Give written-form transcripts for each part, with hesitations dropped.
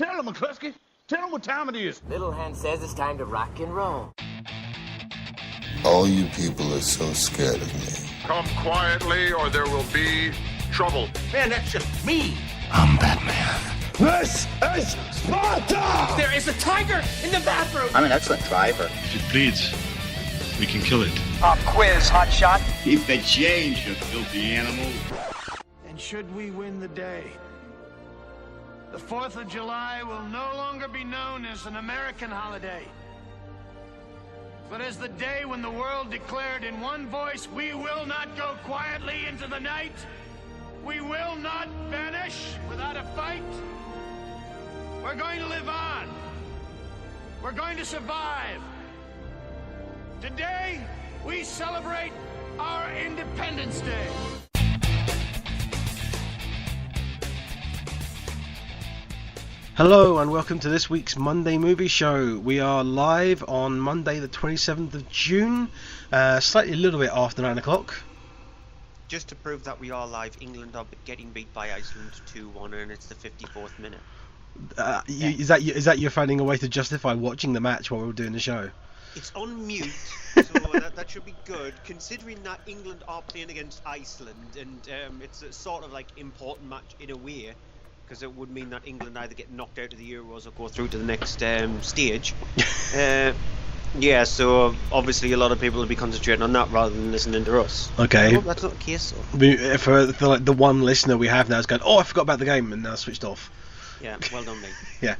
Tell him, McCluskey. Tell him what time it is. Little Hen says it's time to rock and roll. All you people are so scared of me. Come quietly or there will be trouble. Man, that's just me. I'm Batman. This is Sparta! There is a tiger in the bathroom! I'm an excellent driver. If it bleeds, we can kill it. Pop quiz, hotshot. Keep the change, you filthy animal. And should we win the day, the 4th of July will no longer be known as an American holiday, but as the day when the world declared in one voice, we will not go quietly into the night. We will not vanish without a fight. We're going to live on. We're going to survive. Today, we celebrate our Independence Day. Hello and welcome to this week's Monday Movie Show. We are live on Monday the 27th of June, slightly a little bit after 9 o'clock. Just to prove that we are live, England are getting beat by Iceland 2-1 and it's the 54th minute. Is that you finding a way to justify watching the match while we're doing the show? It's on mute, so that should be good, considering that England are playing against Iceland, and it's a sort of like important match in a way, because it would mean that England either get knocked out of the Euros or go through to the next stage. Yeah, so obviously a lot of people will be concentrating on that rather than listening to us. Okay. I hope that's not the case, though. For like the one listener we have now is going, oh, I forgot about the game, and now switched off. Yeah, well done, mate. Yeah.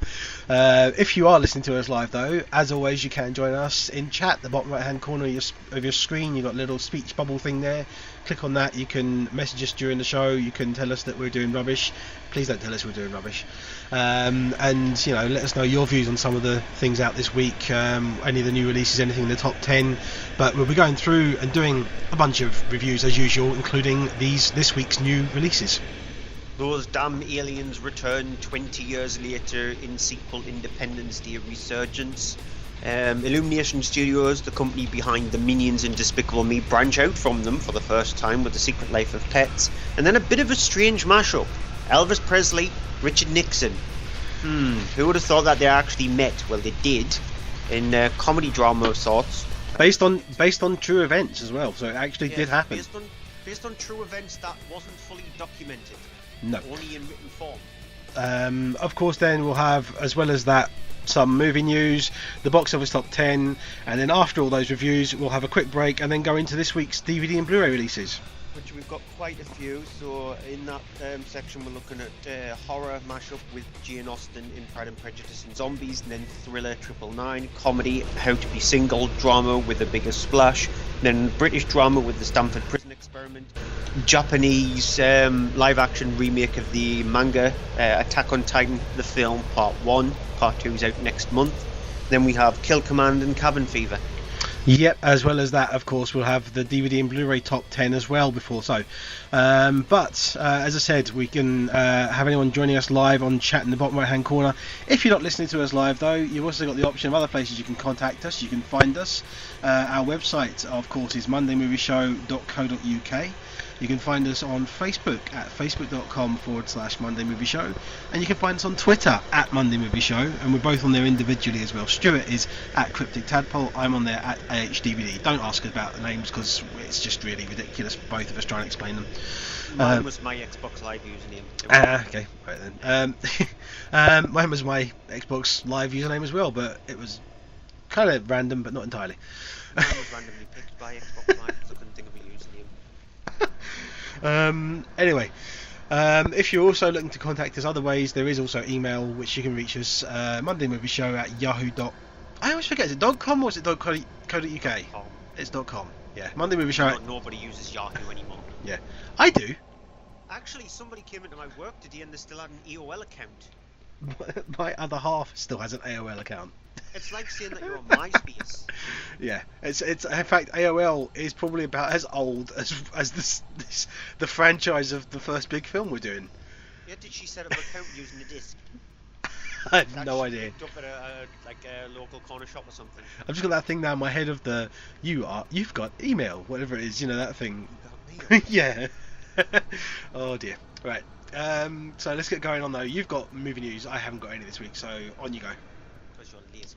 If you are listening to us live, though, as always, you can join us in chat. The bottom right-hand corner of your screen, you've got a little speech bubble thing there. Click on that. You can message us during the show. You can tell us that we're doing rubbish. Please don't tell us we're doing rubbish. And, you know, let us know your views on some of the things out this week. Any of the new releases, anything in the top 10. But we'll be going through and doing a bunch of reviews, as usual, including this week's new releases. Those damn aliens return 20 years later in sequel Independence Day Resurgence. Illumination Studios, the company behind the Minions and Despicable Me, branch out from them for the first time with The Secret Life of Pets. And then a bit of a strange mashup. Elvis Presley, Richard Nixon. Who would have thought that they actually met? Well, they did. In a comedy drama of sorts. Based on true events as well, so it actually did happen. Based on true events that wasn't fully documented. No. Only in written form. Of course, then we'll have, as well as that, some movie news, the box office top 10, and then after all those reviews, we'll have a quick break and then go into this week's DVD and Blu-ray releases. Which we've got quite a few, so in that section we're looking at horror mashup with Jane Austen in Pride and Prejudice and Zombies, and then thriller 999, comedy How to Be Single, drama with a bigger splash, then British drama with the Stamford Prison Experiment, Japanese live action remake of the manga Attack on Titan, the film part 1, part 2 is out next month, then we have Kill Command and Cabin Fever. Yep, as well as that, of course, we'll have the DVD and Blu-ray top 10 as well before so. But, as I said, we can have anyone joining us live on chat in the bottom right-hand corner. If you're not listening to us live, though, you've also got the option of other places you can contact us. You can find us. Our website, of course, is mondaymovieshow.co.uk. You can find us on Facebook at facebook.com/Monday Movie Show, and you can find us on Twitter at Monday Movie Show, and we're both on there individually as well. Stuart is at Cryptic Tadpole, I'm on there at AHDVD. Don't ask us about the names because it's just really ridiculous, both of us trying to explain them. Mine was my Xbox Live username. Okay, right then. Mine was my Xbox Live username as well, but it was kind of random, but not entirely. Mine was randomly picked by Xbox Live because I couldn't think of a username. Anyway, if you're also looking to contact us other ways, there is also email which you can reach us, mondaymovieshow at yahoo. I always forget, is it .com or is it .co.uk? It's .com. Yeah, mondaymovieshow. Nobody uses Yahoo anymore. Yeah, I do. Actually, somebody came into my work today and they still had an AOL account. My other half still has an AOL account. It's like saying that you're on MySpace. Yeah, it's in fact AOL is probably about as old as the franchise of the first big film we're doing. Yeah, did she set up an account using a disc? I have no idea. Up at a local corner shop or something. I've just got that thing now in my head of you've got email, whatever it is, you know, that thing. Yeah. Oh dear. Right. So let's get going on though. You've got movie news. I haven't got any this week, so on you go. Because you're lazy.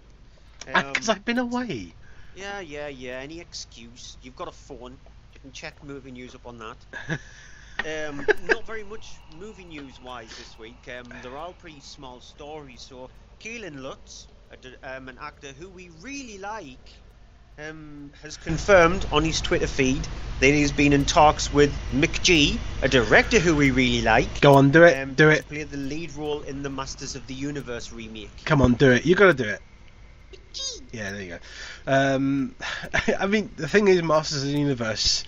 Because I've been away. Yeah. Any excuse. You've got a phone. You can check movie news up on that. Not very much movie news-wise this week. They're all pretty small stories. So Keelan Lutz, an actor who we really like, has confirmed on his Twitter feed that he's been in talks with McG, a director who we really like. Go on, do it. Do to it. play the lead role in the Masters of the Universe remake. Come on, do it. You got to do it. Yeah, there you go. I mean, the thing is, Masters of the Universe,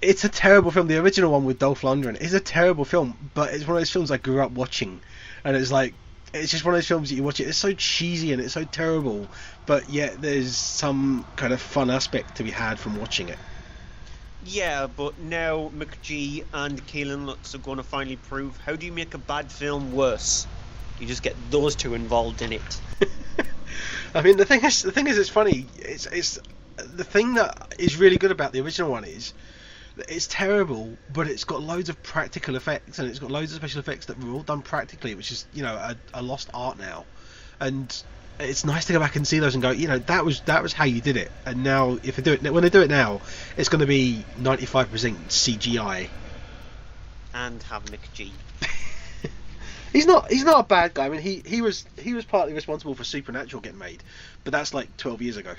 it's a terrible film. The original one with Dolph Lundgren is a terrible film, but it's one of those films I grew up watching, and it's like, it's just one of those films that you watch it. It's so cheesy and it's so terrible, but yet there's some kind of fun aspect to be had from watching it. Yeah, but now McG and Keelan Lutz are going to finally prove, how do you make a bad film worse? You just get those two involved in it. I mean, the thing is, it's funny. It's the thing that is really good about the original one is that it's terrible, but it's got loads of practical effects, and it's got loads of special effects that were all done practically, which is, you know, a lost art now. And it's nice to go back and see those and go, you know, that was how you did it. And now, if they do it, when they do it now, it's going to be 95% CGI. And have McG. He's not a bad guy. I mean, he was partly responsible for Supernatural getting made, but that's like 12 years ago.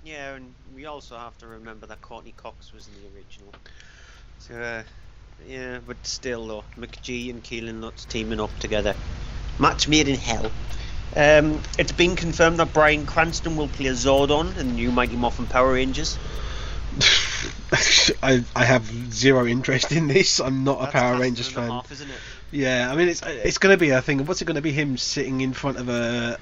Yeah, and we also have to remember that Courtney Cox was in the original. So, yeah, but still though, McG and Keelan Lutz teaming up together. Match made in hell. It's been confirmed that Bryan Cranston will play Zordon in the new Mighty Morphin Power Rangers. I have zero interest in this. I'm not a Power Rangers fan. Half, isn't it? Yeah, I mean, it's going to be a thing. What's it going to be? Him sitting in front of a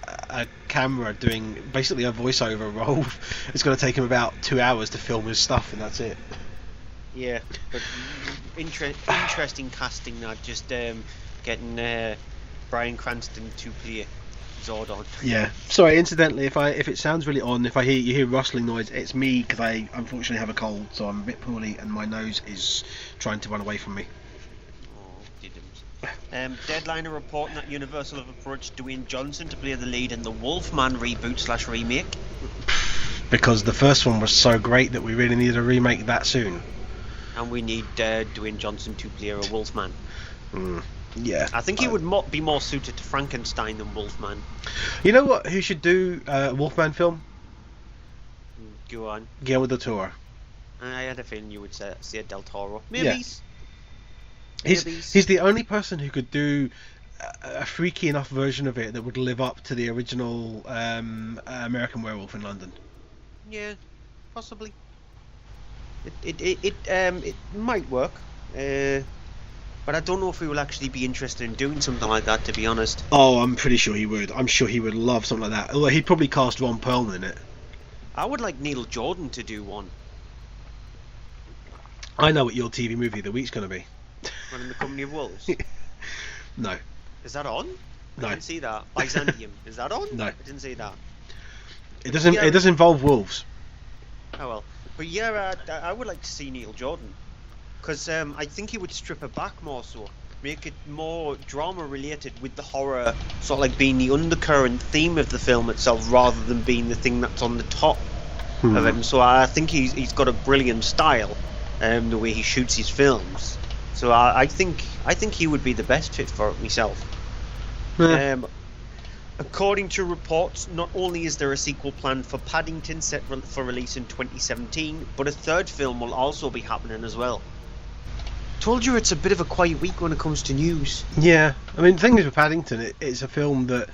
camera doing basically a voiceover role. It's going to take him about 2 hours to film his stuff, and that's it. Yeah, but interesting casting. That just getting Bryan Cranston to play Zordon. Yeah. Sorry. Incidentally, if it sounds really odd, if you hear rustling noise, it's me because I unfortunately have a cold, so I'm a bit poorly, and my nose is trying to run away from me. Deadline are reporting that Universal have approached Dwayne Johnson to play the lead in the Wolfman reboot/remake. Because the first one was so great that we really needed a remake that soon. And we need Dwayne Johnson to play a Wolfman. Yeah. I think he would be more suited to Frankenstein than Wolfman. You know what? Who should do a Wolfman film? Go on. Guillermo del Toro. I had a feeling you would say Del Toro. Maybe. Yeah. He's the only person who could do a freaky enough version of it that would live up to the original American Werewolf in London. Yeah, possibly. It might work, but I don't know if he will actually be interested in doing something like that, to be honest. Oh, I'm pretty sure he would. I'm sure he would love something like that. Although he'd probably cast Ron Perlman in it. I would like Neil Jordan to do one. I know what your TV movie of the week's going to be. Running the Company of Wolves? No. Is that on? No. I didn't see that. Byzantium. Is that on? No. I didn't see that. It doesn't. Yeah. It does involve wolves. Oh well. But yeah, I would like to see Neil Jordan. Because I think he would strip it back more so. Make it more drama related with the horror sort of like being the undercurrent theme of the film itself rather than being the thing that's on the top of it. And so I think he's got a brilliant style, the way he shoots his films. So I think he would be the best fit for it myself. Yeah. According to reports, not only is there a sequel planned for Paddington set for release in 2017, but a third film will also be happening as well. Told you it's a bit of a quiet week when it comes to news. Yeah, I mean, the thing is with Paddington, it's a film that,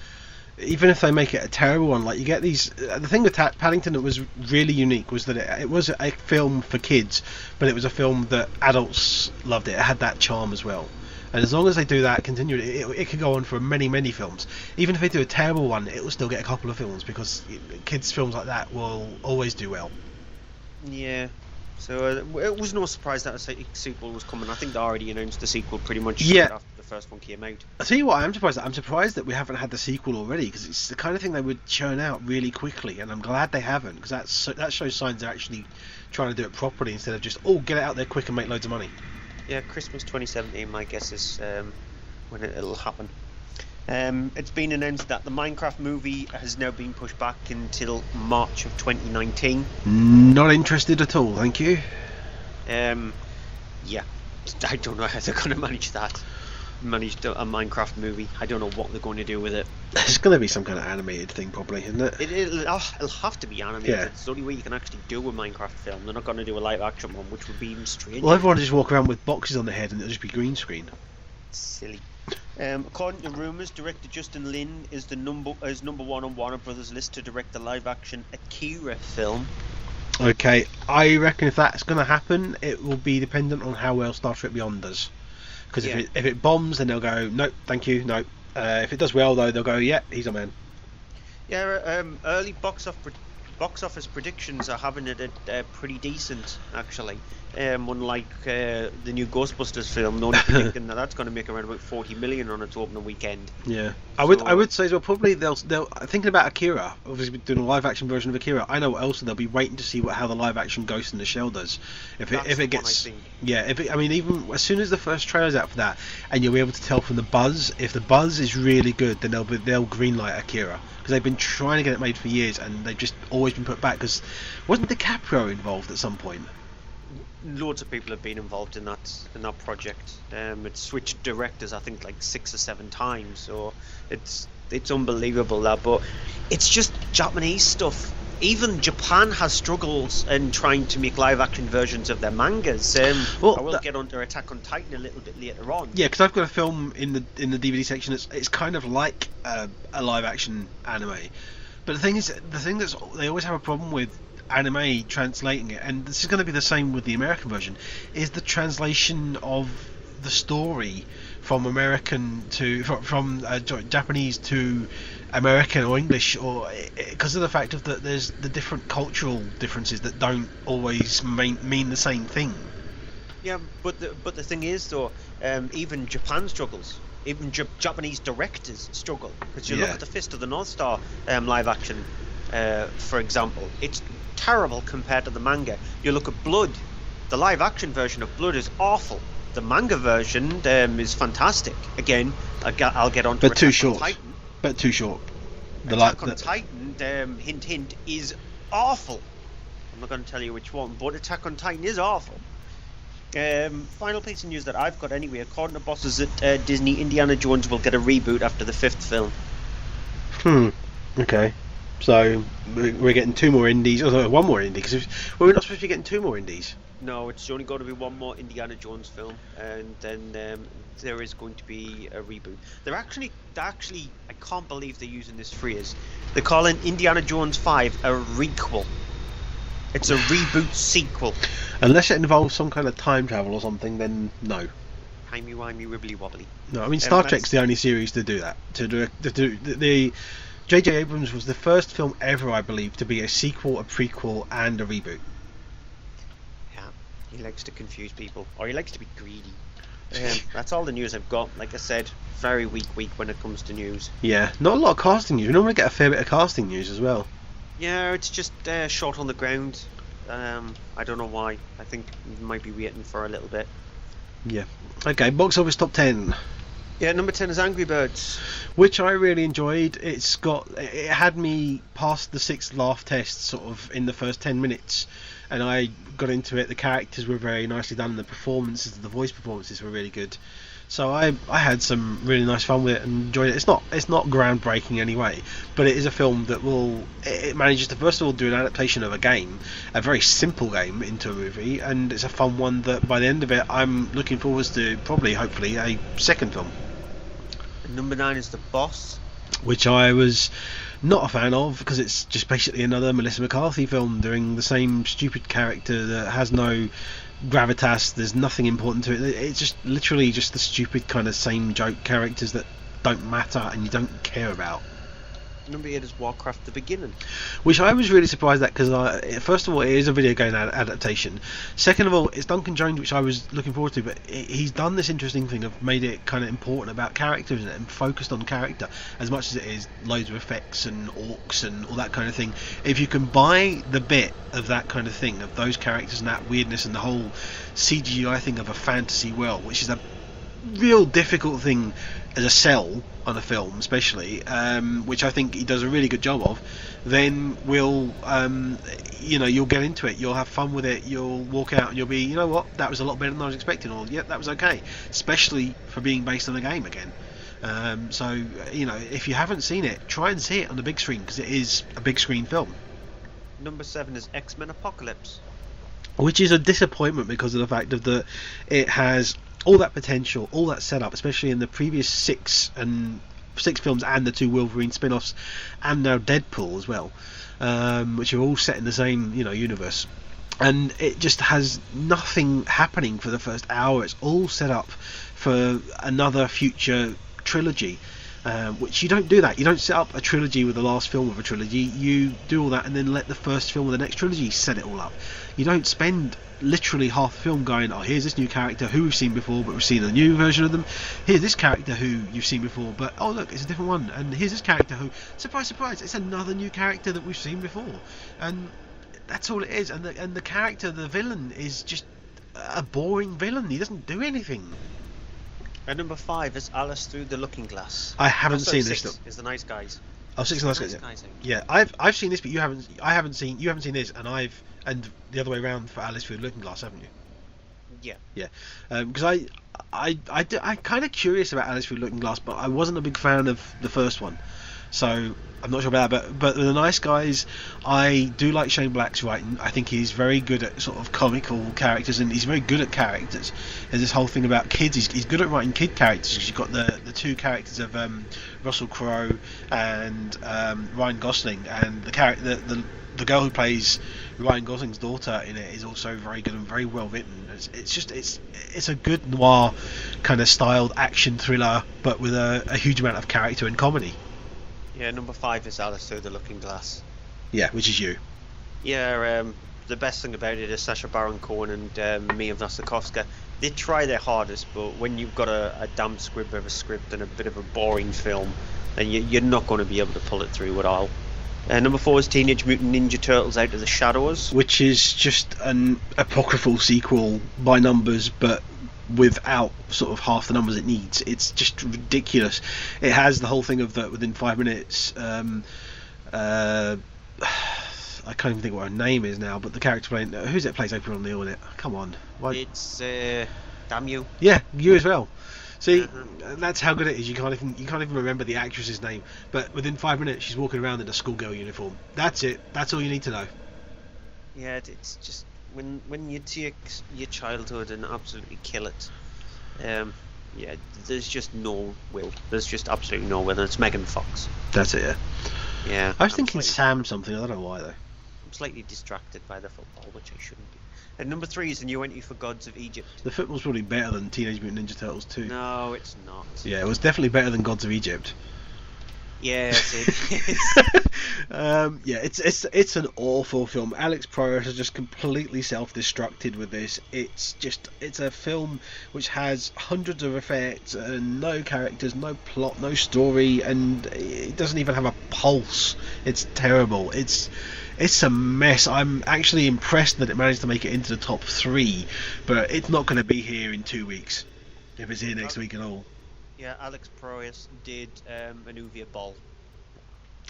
even if they make it a terrible one, like you get these. The thing with Paddington that was really unique was that it was a film for kids, but it was a film that adults loved. It had that charm as well. And as long as they do that continually, it could go on for many, many films. Even if they do a terrible one, it will still get a couple of films because kids' films like that will always do well. Yeah. So it was no surprise that a sequel was coming. I think they already announced the sequel pretty much after the first one came out. I'll tell you what, I'm surprised that we haven't had the sequel already, because it's the kind of thing they would churn out really quickly, and I'm glad they haven't, because that shows signs they're actually trying to do it properly instead of just, get it out there quick and make loads of money. Yeah, Christmas 2017, my guess is when it'll happen. It's been announced that the Minecraft movie has now been pushed back until March of 2019. Not interested at all, thank you. Yeah, I don't know how they're going to manage that. Manage a Minecraft movie. I don't know what they're going to do with it. It's going to be some kind of animated thing, probably, isn't it? It'll have to be animated. Yeah. It's the only way you can actually do a Minecraft film. They're not going to do a live action one, which would be even strange. Well, everyone will just walk around with boxes on their head and it'll just be green screen. Silly. According to rumours, director Justin Lin is number one on Warner Brothers' list to direct the live-action Akira film. Okay, I reckon if that's going to happen, it will be dependent on how well Star Trek Beyond does. Because if it bombs, then they'll go, nope, thank you, nope. If it does well, though, they'll go, yeah, he's a man. Yeah, early box office predictions are having it at pretty decent, actually. Unlike the new Ghostbusters film, they're only predicting that's going to make around about 40 million on its opening weekend. Yeah, I would say as well. Probably they'll thinking about Akira. Obviously, doing a live action version of Akira. I know what else they'll be waiting to see how the live action Ghost in the Shell does. If it gets, I mean, even as soon as the first trailer's out for that, and you'll be able to tell from the buzz. If the buzz is really good, then they'll greenlight Akira, because they've been trying to get it made for years, and they've just always been put back. Because wasn't DiCaprio involved at some point? Loads of people have been involved in that project. It's switched directors, I think, like 6 or 7 times. So it's unbelievable that, but it's just Japanese stuff. Even Japan has struggles in trying to make live action versions of their mangas. I will get onto Attack on Titan a little bit later on. Yeah, because I've got a film in the DVD section. It's kind of like a live action anime, but the thing that's they always have a problem with anime translating it, and this is going to be the same with the American version, is the translation of the story from Japanese to American or English, or because of the fact of that there's the different cultural differences that don't always mean the same thing. Yeah, but the thing is though, even Japan struggles. Even Japanese directors struggle, because you look at the Fist of the North Star live action, for example, it's terrible compared to the manga. You look at Blood, the live action version of Blood is awful. The manga version is fantastic. Again, I'll get on to But too short. Attack on Titan, hint hint, is awful. I'm not going to tell you which one, but Attack on Titan is awful. Final piece of news that I've got anyway, according to bosses at Disney, Indiana Jones will get a reboot after the 5th film. Okay. So we're getting 2 more indies, or 1 more indie, because we're not supposed to be getting 2 more indies. No, it's only going to be 1 more Indiana Jones film, and then there is going to be a reboot. They're actually, I can't believe they're using this phrase. They're calling Indiana Jones 5 a requel. It's a reboot sequel. Unless it involves some kind of time travel or something, then no. Timey-wimey, wibbly-wobbly. No, I mean Star Trek's the only series to do that. The J.J. Abrams was the first film ever, I believe, to be a sequel, a prequel, and a reboot. Yeah, he likes to confuse people, or he likes to be greedy. That's all the news I've got. Like I said, very weak when it comes to news. Yeah, not a lot of casting news. We normally get a fair bit of casting news as well. Yeah, it's just short on the ground. I don't know why. I think we might be waiting for a little bit. Yeah. Okay, box office top 10. Yeah, number 10 is Angry Birds, which I really enjoyed. It had me past the 6 laugh test sort of in the first 10 minutes, and I got into it. The characters were very nicely done, the voice performances were really good. So I had some really nice fun with it and enjoyed it. It's not groundbreaking anyway, but it is a film that it manages to first of all do an adaptation of a game, a very simple game, into a movie, and it's a fun one that by the end of it I'm looking forward to hopefully a second film. Number 9 is The Boss, which I was not a fan of, because it's just basically another Melissa McCarthy film doing the same stupid character that has no gravitas. There's nothing important to it. It's just literally just the stupid kind of same joke characters that don't matter and you don't care about. Number 8 is Warcraft: The Beginning. Which I was really surprised at, because first of all, it is a video game adaptation. Second of all, it's Duncan Jones, which I was looking forward to, but he's done this interesting thing of made it kind of important about characters and focused on character as much as it is loads of effects and orcs and all that kind of thing. If you can buy the bit of that kind of thing, of those characters and that weirdness and the whole CGI thing of a fantasy world, which is a real difficult thing as a sell on a film, especially, which I think he does a really good job of, then you'll get into it, you'll have fun with it, you'll walk out and you'll be, you know what, that was a lot better than I was expecting, or yeah, that was okay, especially for being based on a game again. So if you haven't seen it, try and see it on the big screen, because it is a big screen film. Number 7 is X-Men Apocalypse, which is a disappointment because of the fact of that it has all that potential, all that setup, especially in the previous six films and the 2 Wolverine spin-offs, and now Deadpool as well, which are all set in the same universe, and it just has nothing happening for the first hour. It's all set up for another future trilogy, which you don't do that. You don't set up a trilogy with the last film of a trilogy. You do all that and then let the first film of the next trilogy set it all up. You don't spend literally half the film going, oh, here's this new character who we've seen before, but we've seen a new version of them. Here's this character who you've seen before, but oh look, it's a different one. And here's this character who, surprise, surprise, it's another new character that we've seen before. And that's all it is. And the character, the villain, is just a boring villain. He doesn't do anything. And number 5 is Alice Through the Looking Glass. I haven't seen this. 6 is The Nice Guys. Oh, 6 Nice Guys. Yeah, I've seen this, but you haven't seen this, and the other way around for Alice Through the Looking Glass, haven't you? Yeah. Because I'm kind of curious about Alice Through the Looking Glass, but I wasn't a big fan of the first one, so I'm not sure about that. But The Nice Guys, I do like Shane Black's writing. I think he's very good at sort of comical characters, and he's very good at characters. There's this whole thing about kids. He's good at writing kid characters, because you've got the 2 characters of Russell Crowe and Ryan Gosling, and the girl who plays Ryan Gosling's daughter in it is also very good and very well written. It's a good noir kind of styled action thriller, but with a huge amount of character and comedy. Yeah, number 5 is Alice Through the Looking Glass. Yeah, which is you. Yeah, the best thing about it is Sacha Baron Cohen and Mia Wasikowska. They try their hardest, but when you've got a damn squib of a script and a bit of a boring film, then you're not going to be able to pull it through at all. Number 4 is Teenage Mutant Ninja Turtles Out of the Shadows, which is just an apocryphal sequel by numbers, but without sort of half the numbers it needs. It's just ridiculous. It has the whole thing of that within 5 minutes. I can't even think what her name is now, but the character playing, who's it plays April O'Neil in it? Come on, why? It's damn you. Yeah, you as well. See, that's how good it is. You can't even remember the actress's name, but within 5 minutes she's walking around in a schoolgirl uniform. That's it. That's all you need to know. Yeah, it's just when you take your childhood and absolutely kill it. Yeah, there's just no will. There's just absolutely no will, and it's Megan Fox. That's it. Yeah. Yeah. I was thinking Sam something. I don't know why though. I'm slightly distracted by the football, which I shouldn't be. And number 3 is the new entry for Gods of Egypt. The football's probably better than Teenage Mutant Ninja Turtles 2. No, it's not. Yeah, it was definitely better than Gods of Egypt. Yeah, it is. Yeah, it's an awful film. Alex Proyas has just completely self-destructed with this. It's a film which has hundreds of effects and no characters, no plot, no story, and it doesn't even have a pulse. It's terrible. It's a mess. I'm actually impressed that it managed to make it into the top 3, but it's not going to be here in 2 weeks, if it's here next week at all. Yeah, Alex Proyas did an Uvia Ball.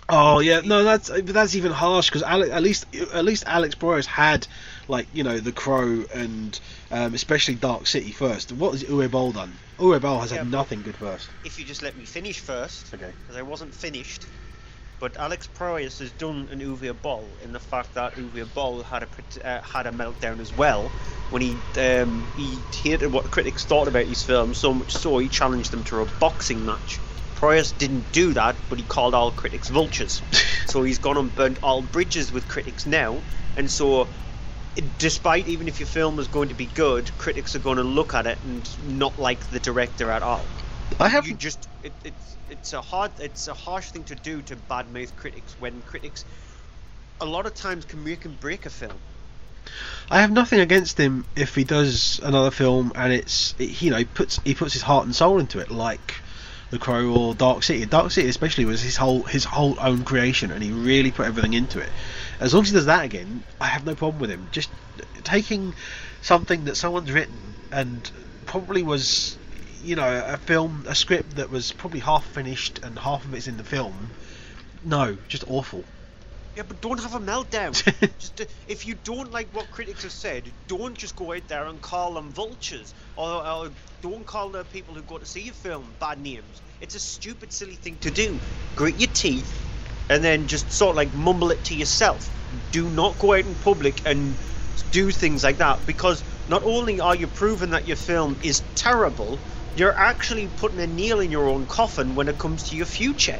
Oh yeah, no, that's even harsh, because at least Alex Proyas had, like, The Crow and especially Dark City first. What has Uwe Boll done? Uwe Boll has had nothing good first. If you just let me finish first, okay? Because I wasn't finished. But Alex Proyas has done an Uwe Boll in the fact that Uwe Boll had a meltdown as well when he hated what critics thought about his film, so much so he challenged them to a boxing match. Proyas didn't do that, but he called all critics vultures. So he's gone and burnt all bridges with critics now, and so despite even if your film is going to be good, critics are going to look at it and not like the director at all. I have. It's a harsh thing to do to badmouth critics when critics a lot of times can make and break a film. I have nothing against him if he does another film and he puts his heart and soul into it, like The Crow or Dark City. Dark City especially was his whole own creation, and he really put everything into it. As long as he does that again, I have no problem with him. Just taking something that someone's written and probably was, a script that was probably half finished and half of it's in the film. No, just awful. Yeah, but don't have a meltdown. If you don't like what critics have said, don't just go out there and call them vultures, or don't call the people who go to see your film bad names. It's a stupid, silly thing to do. Grit your teeth, and then just sort of like mumble it to yourself. Do not go out in public and do things like that, because not only are you proving that your film is terrible, you're actually putting a nail in your own coffin when it comes to your future.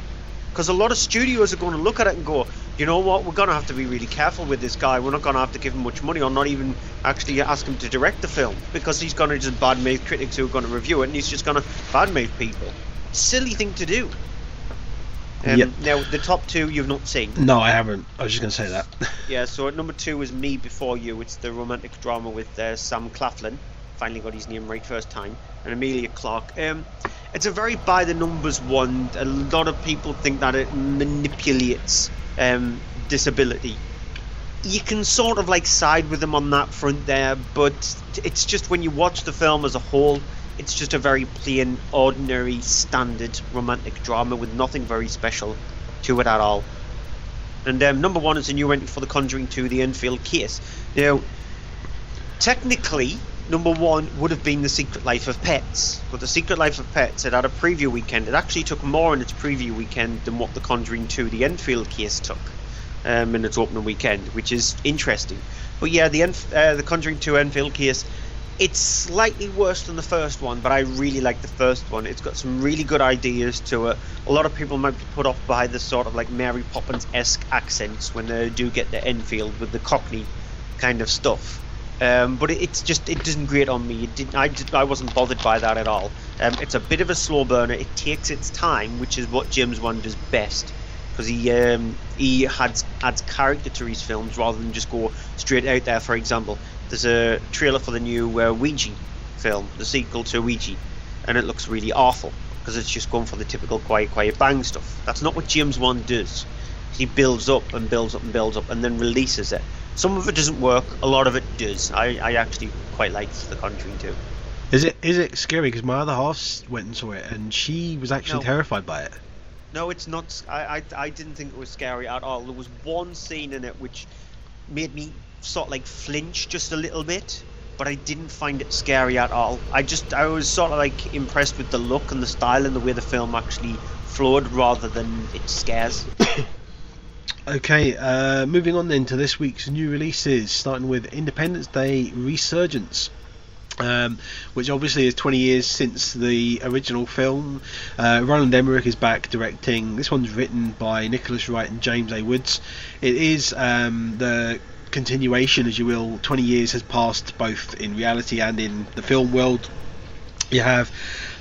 Because a lot of studios are going to look at it and go, you know what, we're going to have to be really careful with this guy. We're not going to have to give him much money, or not even actually ask him to direct the film, because he's going to just badmouth critics who are going to review it, and he's just going to badmouth people. Silly thing to do. Yep. Now, the top two you've not seen. No, I haven't. I was just going to say that. Yeah, so at number 2 is Me Before You. It's the romantic drama with Sam Claflin. Finally got his name right first time. And Emilia Clarke. It's a very by-the-numbers one. A lot of people think that it manipulates disability. You can sort of like side with them on that front there, but it's just when you watch the film as a whole, it's just a very plain, ordinary, standard romantic drama with nothing very special to it at all. And number 1 is a new entry for The Conjuring 2, The Enfield Case. Now, technically, number 1 would have been The Secret Life of Pets, but The Secret Life of Pets had a preview weekend. It actually took more in its preview weekend than what The Conjuring 2, The Enfield Case took in its opening weekend, which is interesting. But yeah, the Conjuring 2 Enfield Case, it's slightly worse than the first one, but I really like the first one. It's got some really good ideas to it. A lot of people might be put off by the sort of like Mary Poppins-esque accents when they do get to Enfield with the Cockney kind of stuff. But it doesn't grate on me. I wasn't bothered by that at all. It's a bit of a slow burner. It takes its time, which is what James Wan does best, because he adds character to his films rather than just go straight out there. For example, there's a trailer for the new Ouija film, the sequel to Ouija, and it looks really awful because it's just going for the typical quiet bang stuff. That's not what James Wan does. He builds up and builds up and builds up and then releases it. Some of it doesn't work, a lot of it does. I actually quite liked The Conjuring 2. Is it scary? Because my other half went and saw it, and she was actually terrified by it. No, it's not. I didn't think it was scary at all. There was one scene in it which made me sort of like flinch just a little bit, but I didn't find it scary at all. I was sort of like impressed with the look and the style and the way the film actually flowed rather than its scares. Okay, moving on then to this week's new releases, starting with Independence Day Resurgence. Which obviously is 20 years since the original film. Roland Emmerich is back directing. This one's written by Nicholas Wright and James A. Woods. It is the continuation, as you will. 20 years has passed both in reality and in the film world. You have,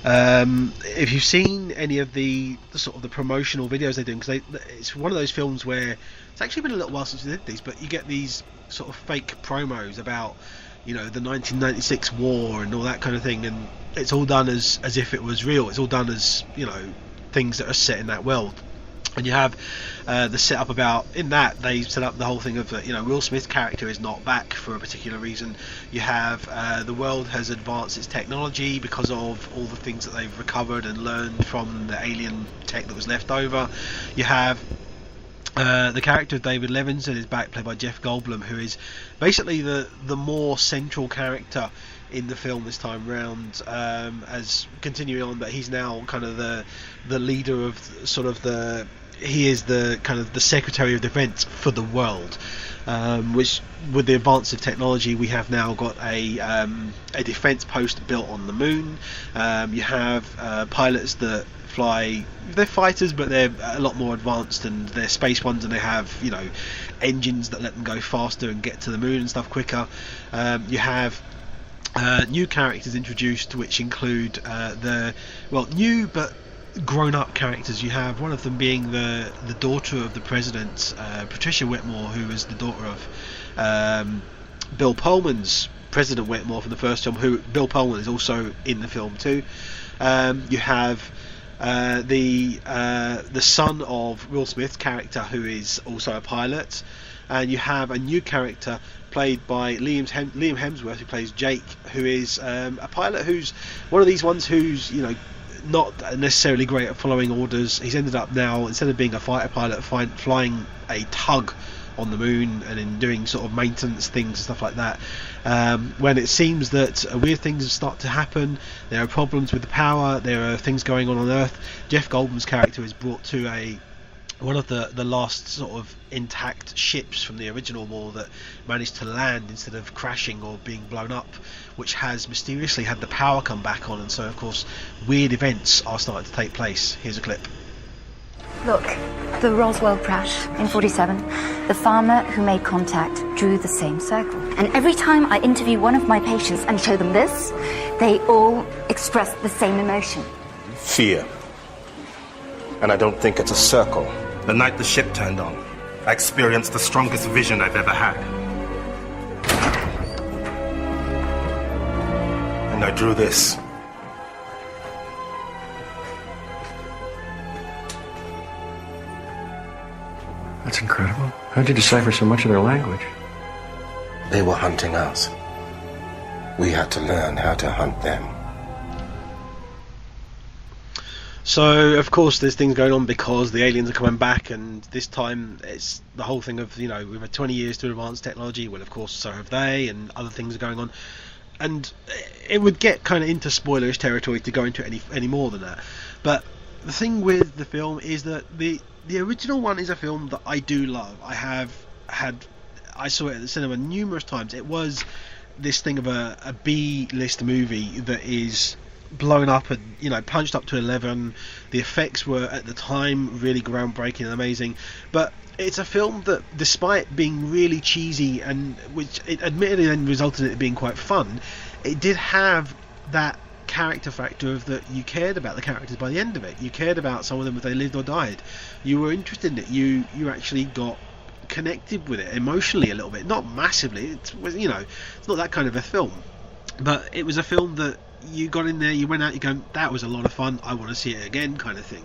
if you've seen any of the sort of the promotional videos they're doing, because it's one of those films where it's actually been a little while since we did these, but you get these sort of fake promos about, the 1996 war and all that kind of thing, and it's all done as if it was real. It's all done as, things that are set in that world. And you have the setup about, in that they set up the whole thing of Will Smith's character is not back for a particular reason. You have the world has advanced its technology because of all the things that they've recovered and learned from the alien tech that was left over. You have the character of David Levinson is back, played by Jeff Goldblum, who is basically the more central character in the film this time round, as continuing on, but he's now kind of the leader of sort of he is the kind of the Secretary of Defense for the world, which with the advance of technology we have now got a defense post built on the moon. You have pilots that fly, they're fighters, but they're a lot more advanced, and they're space ones, and they have engines that let them go faster and get to the moon and stuff quicker. You have new characters introduced, which include new but grown-up characters. You have one of them being the daughter of the president, Patricia Whitmore, who is the daughter of Bill Pullman's President Whitmore from the first film, who Bill Pullman is also in the film too. You have the son of Will Smith's character, who is also a pilot, and you have a new character played by Liam Hemsworth, who plays Jake, who is a pilot who's one of these ones who's, you know, not necessarily great at following orders. He's ended up now, instead of being a fighter pilot, flying a tug on the moon and in doing sort of maintenance things and stuff like that. When it seems that weird things start to happen, there are problems with the power, there are things going on Earth, Jeff Goldblum's character is brought to one of the last sort of intact ships from the original war that managed to land instead of crashing or being blown up, which has mysteriously had the power come back on, and so of course weird events are starting to take place. Here's a clip. Look, the Roswell crash in 47, the farmer who made contact drew the same circle. And every time I interview one of my patients and show them this, they all express the same emotion. Fear. And I don't think it's a circle. The night the ship turned on, I experienced the strongest vision I've ever had. And I drew this. That's incredible. How'd you decipher so much of their language? They were hunting us. We had to learn how to hunt them. So of course there's things going on because the aliens are coming back, and this time it's the whole thing of, you know, we've had 20 years to advance technology. Well, of course so have they, and other things are going on, and it would get kind of into spoilerish territory to go into any more than that. But the thing with the film is that the original one is a film that I do love. I saw it at the cinema numerous times. It was this thing of a B-list movie that is blown up and, you know, punched up to 11. The effects were at the time really groundbreaking and amazing, but it's a film that, despite being really cheesy, and which it admittedly then resulted in it being quite fun, it did have that character factor of that you cared about the characters by the end of it. You cared about some of them if they lived or died. You were interested in it. You actually got connected with it emotionally a little bit, not massively. It's not that kind of a film, but it was a film that you got in there, you went out, you go, that was a lot of fun, I want to see it again, kind of thing.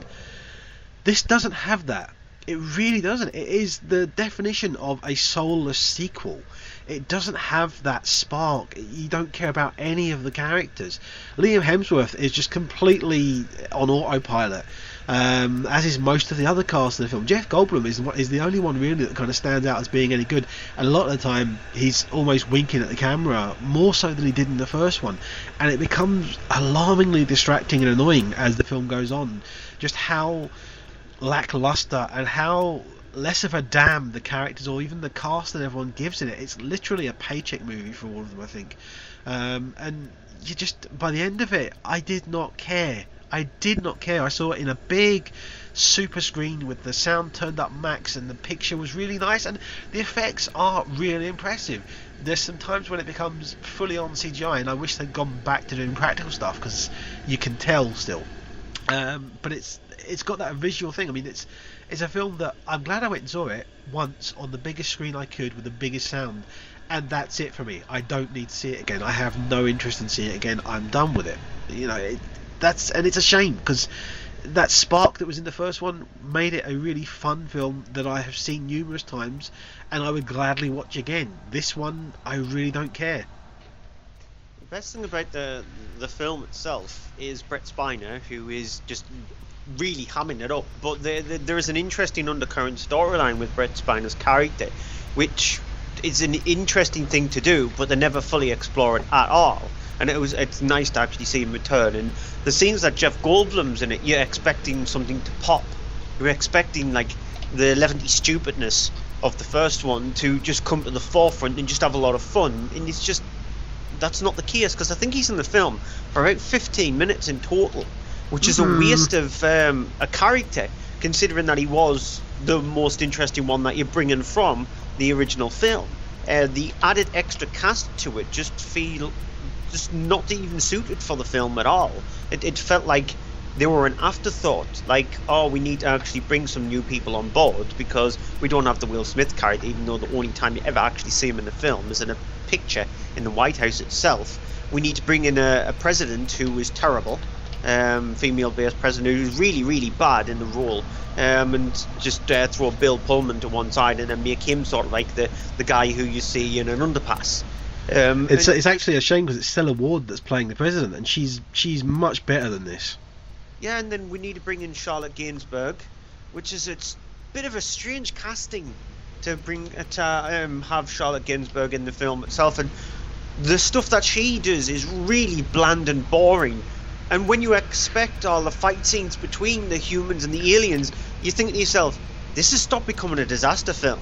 This doesn't have that. It really doesn't. It is the definition of a soulless sequel. It doesn't have that spark. You don't care about any of the characters. Liam Hemsworth is just completely on autopilot, as is most of the other cast in the film. Jeff Goldblum is the only one really that kind of stands out as being any good, and a lot of the time he's almost winking at the camera, more so than he did in the first one, and it becomes alarmingly distracting and annoying as the film goes on, just how lackluster and how less of a damn the characters or even the cast and everyone gives in it. It's literally a paycheck movie for all of them, I think. And you just, by the end of it, I did not care. I saw it in a big super screen with the sound turned up max, and the picture was really nice, and the effects are really impressive. There's some times when it becomes fully on CGI, and I wish they'd gone back to doing practical stuff, because you can tell still. But it's got that visual thing. I mean, it's a film that I'm glad I went and saw it once on the biggest screen I could with the biggest sound, and that's it for me. I don't need to see it again. I have no interest in seeing it again. I'm done with it. You know, and it's a shame, because that spark that was in the first one made it a really fun film that I have seen numerous times, and I would gladly watch again. This one, I really don't care. The best thing about the film itself is Brett Spiner, who is just really hamming it up, but there is an interesting undercurrent storyline with Brett Spiner's character, which is an interesting thing to do, but they never fully explore it at all. And it's nice to actually see him return. And the scenes that Jeff Goldblum's in it, you're expecting something to pop. You're expecting like the 11th stupidness of the first one to just come to the forefront and just have a lot of fun. And it's just, that's not the case, because I think he's in the film for about 15 minutes in total, which is a waste of a character, considering that he was the most interesting one that you're bringing from the original film. The added extra cast to it just feel just not even suited for the film at all. It felt like they were an afterthought, like, oh, we need to actually bring some new people on board because we don't have the Will Smith character, even though the only time you ever actually see him in the film is in a picture in the White House itself. We need to bring in a president who is terrible, female-based president who's really, really bad in the role, and just throw Bill Pullman to one side and then make him sort of like the guy who you see in an underpass. It's actually a shame because it's Stella Ward that's playing the president, and she's much better than this. Yeah, and then we need to bring in Charlotte Gainsbourg, which is it's a bit of a strange casting to have Charlotte Gainsbourg in the film itself, and the stuff that she does is really bland and boring. And when you expect all the fight scenes between the humans and the aliens, you think to yourself, this has stopped becoming a disaster film.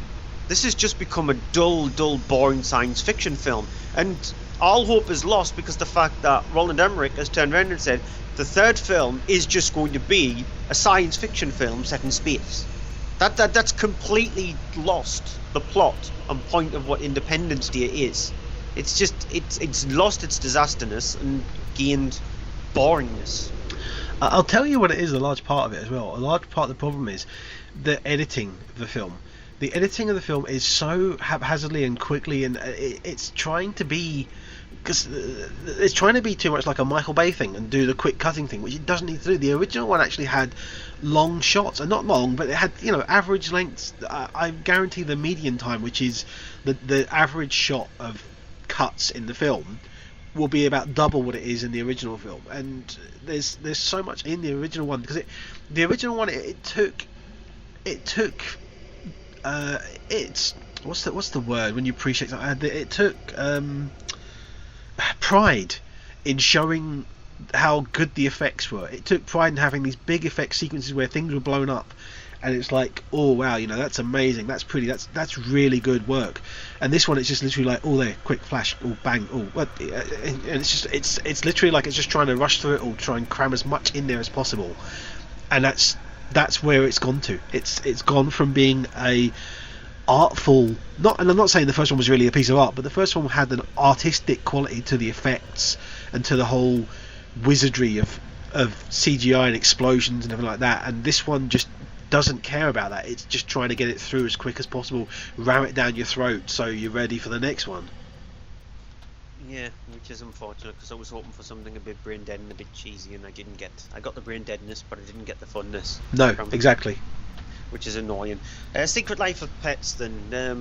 This has just become a dull, boring science fiction film. And all hope is lost because the fact that Roland Emmerich has turned around and said the third film is just going to be a science fiction film set in space. That's completely lost the plot and point of what Independence Day is. It's just it's lost its disasterness and gained boringness. I'll tell you what it is, a large part of it as well. A large part of the problem is the editing of the film. The editing of the film is so haphazardly and quickly, and it's trying to be too much like a Michael Bay thing and do the quick cutting thing, which it doesn't need to do. The original one actually had long shots, and not long, but it had average lengths. I guarantee the median time, which is the average shot of cuts in the film, will be about double what it is in the original film. And there's so much in the original one because the original one it took it's what's the word when you appreciate something? It took pride in showing how good the effects were. It took pride in having these big effect sequences where things were blown up, and it's like, oh wow, that's amazing, that's pretty, that's really good work. And this one, it's just literally like, oh, there, quick flash, oh, bang, oh, what? And it's literally like it's just trying to rush through it all, try and cram as much in there as possible. And that's where it's gone to. It's gone from being a artful, and I'm not saying the first one was really a piece of art, but the first one had an artistic quality to the effects and to the whole wizardry of CGI and explosions and everything like that. And this one just doesn't care about that. It's just trying to get it through as quick as possible, ram it down your throat so you're ready for the next one. Yeah, which is unfortunate because I was hoping for something a bit brain dead and a bit cheesy, and I got the brain deadness, but I didn't get the funness. No, exactly. Which is annoying. Secret Life of Pets, then.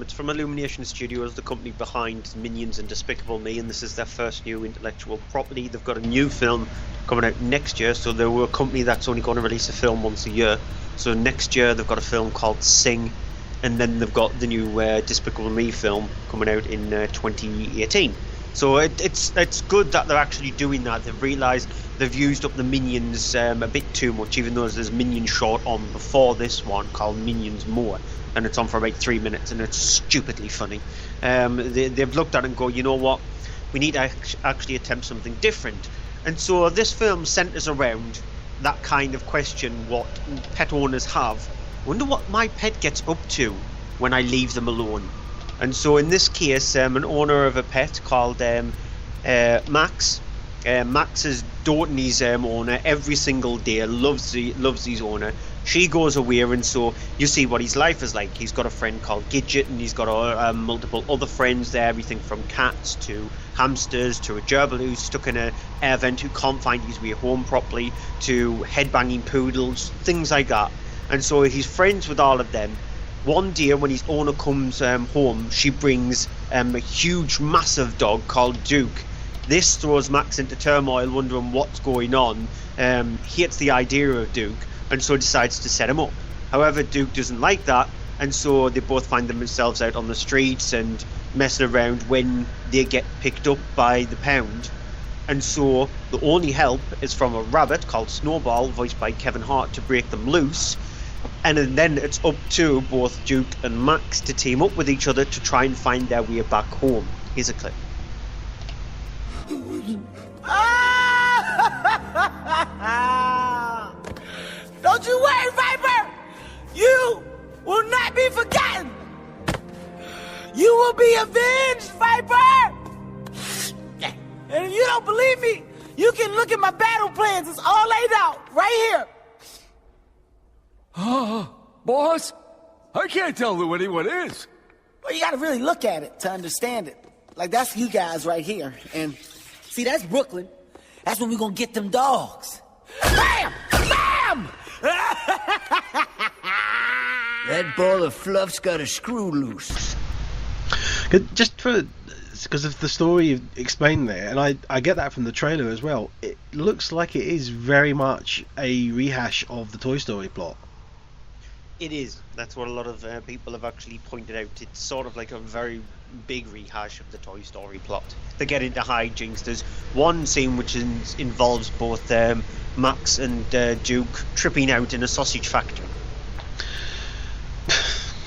It's from Illumination Studios, the company behind Minions and Despicable Me, and this is their first new intellectual property. They've got a new film coming out next year, so they were a company that's only going to release a film once a year. So next year they've got a film called Sing, and then they've got the new Despicable Me film coming out in 2018. So it's good that they're actually doing that. They've realised they've used up the Minions a bit too much, even though there's Minions short on before this one called Minions More, and it's on for about 3 minutes, and it's stupidly funny. They've looked at it and go, you know what, we need to actually attempt something different. And so this film centres around that kind of question what pet owners have. Wonder what my pet gets up to when I leave them alone. And so in this case, an owner of a pet called Max. Max is doting his owner every single day, loves his owner. She goes away, and so you see what his life is like. He's got a friend called Gidget, and he's got multiple other friends there, everything from cats to hamsters to a gerbil who's stuck in an air vent who can't find his way home properly, to headbanging poodles, things like that. And so he's friends with all of them. One day when his owner comes home, she brings a huge, massive dog called Duke. This throws Max into turmoil, wondering what's going on. He hates the idea of Duke, and so decides to set him up. However, Duke doesn't like that, and so they both find themselves out on the streets and messing around when they get picked up by the pound. And so the only help is from a rabbit called Snowball, voiced by Kevin Hart, to break them loose. And then it's up to both Duke and Max to team up with each other to try and find their way back home. Here's a clip. Don't you worry, Viper! You will not be forgotten! You will be avenged, Viper! And if you don't believe me, you can look at my battle plans. It's all laid out, right here. Boss, I can't tell who anyone is. Well, you gotta really look at it to understand it. Like, that's you guys right here. And, see, that's Brooklyn. That's when we gonna get them dogs. Bam! Bam! That ball of fluff's got a screw loose. Just because of the story you've explained there, and I get that from the trailer as well, it looks like it is very much a rehash of the Toy Story plot. It is. That's what a lot of people have actually pointed out. It's sort of like a very big rehash of the Toy Story plot. They get into hijinks. There's one scene which involves both Max and Duke tripping out in a sausage factory.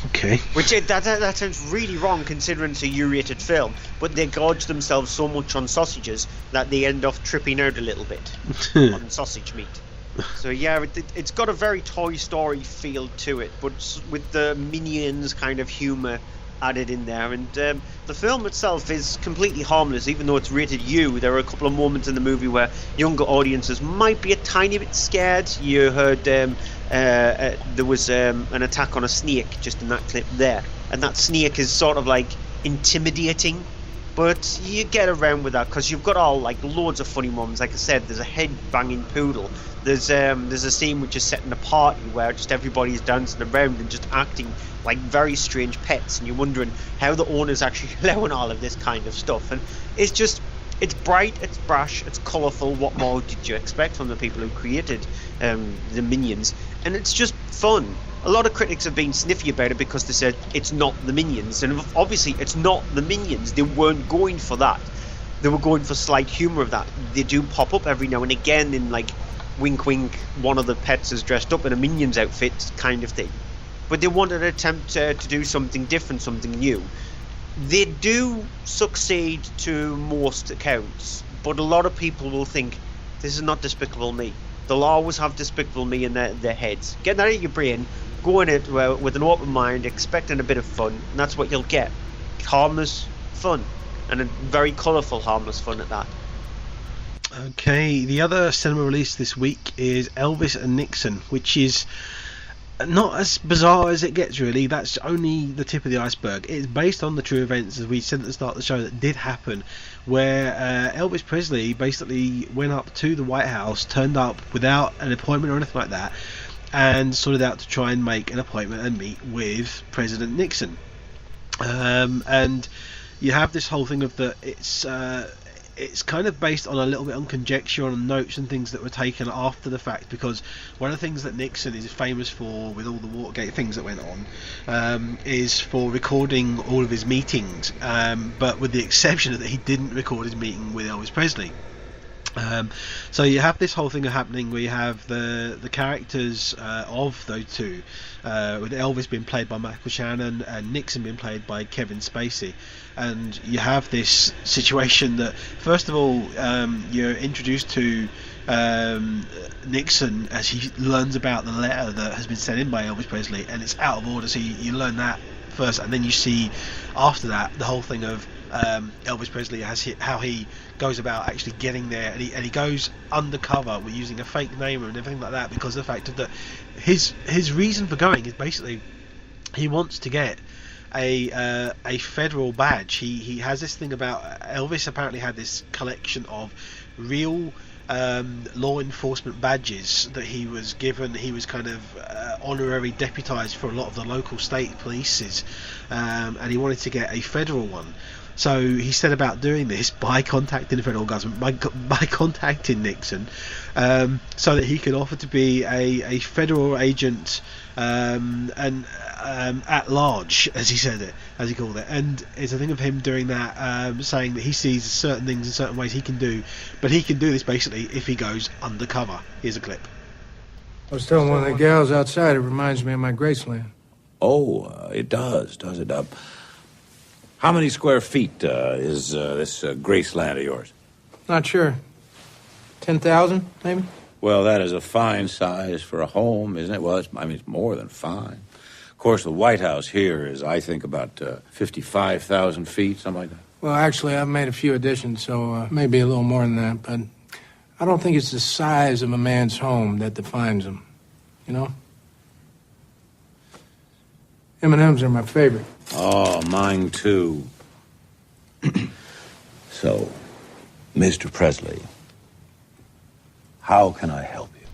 Okay. Which that sounds really wrong considering it's a U-rated film, but they gorge themselves so much on sausages that they end up tripping out a little bit on sausage meat. So yeah, it's got a very Toy Story feel to it, but with the Minions kind of humour added in there. And the film itself is completely harmless, even though it's rated U. There are a couple of moments in the movie where younger audiences might be a tiny bit scared. You heard there was an attack on a snake just in that clip there, and that snake is sort of like intimidating. But you get around with that because you've got all like loads of funny moments. Like I said, there's a head banging poodle. There's a scene which is set in a party where just everybody's dancing around and just acting like very strange pets, and you're wondering how the owners actually allowing all of this kind of stuff. And it's bright, it's brash, it's colourful. What more did you expect from the people who created the Minions? And it's just fun. A lot of critics have been sniffy about it because they said it's not the Minions, and obviously it's not the Minions. They weren't going for that. They were going for slight humour of that. They do pop up every now and again in like wink wink, one of the pets is dressed up in a Minions outfit kind of thing. But they wanted to attempt to do something different, something new. They do succeed to most accounts, but a lot of people will think this is not Despicable Me. They'll always have Despicable Me in their heads. Get that out of your brain. Go in it with an open mind, expecting a bit of fun, and that's what you'll get. Harmless fun, and a very colourful harmless fun at that. Okay, the other cinema release this week is Elvis and Nixon, which is not as bizarre as it gets, really. That's only the tip of the iceberg. It's based on the true events, as we said at the start of the show, that did happen, where Elvis Presley basically went up to the White House, turned up without an appointment or anything like that, and sorted out to try and make an appointment and meet with President Nixon. And you have this whole thing of that it's kind of based on a little bit on conjecture, on notes and things that were taken after the fact, because one of the things that Nixon is famous for, with all the Watergate things that went on, is for recording all of his meetings, but with the exception that he didn't record his meeting with Elvis Presley. So you have this whole thing happening where you have the characters of those two, with Elvis being played by Michael Shannon and Nixon being played by Kevin Spacey, and you have this situation that first of all you're introduced to Nixon as he learns about the letter that has been sent in by Elvis Presley, and it's out of order, so you learn that first, and then you see after that the whole thing of Elvis Presley how he goes about actually getting there, and he goes undercover with using a fake name and everything like that, because of the fact that his reason for going is basically he wants to get a federal badge. He has this thing about Elvis apparently had this collection of real law enforcement badges that he was given. He was kind of honorary deputized for a lot of the local state polices, and he wanted to get a federal one. So he set about doing this by contacting the federal government, by contacting Nixon, so that he could offer to be a federal agent and at large, as he called it. And it's a thing of him doing that, saying that he sees certain things in certain ways he can do, but he can do this basically if he goes undercover. Here's a clip. I was telling one of the gals outside, it reminds me of my Graceland. Oh, it does it? How many square feet is this Graceland of yours? Not sure. 10,000, maybe? Well, that is a fine size for a home, isn't it? Well, it's more than fine. Of course, the White House here is, I think, about 55,000 feet, something like that. Well, actually, I've made a few additions, so maybe a little more than that, but I don't think it's the size of a man's home that defines him, you know? M&M's are my favorite. Oh, mine too. So, Mr. Presley, how can I help you?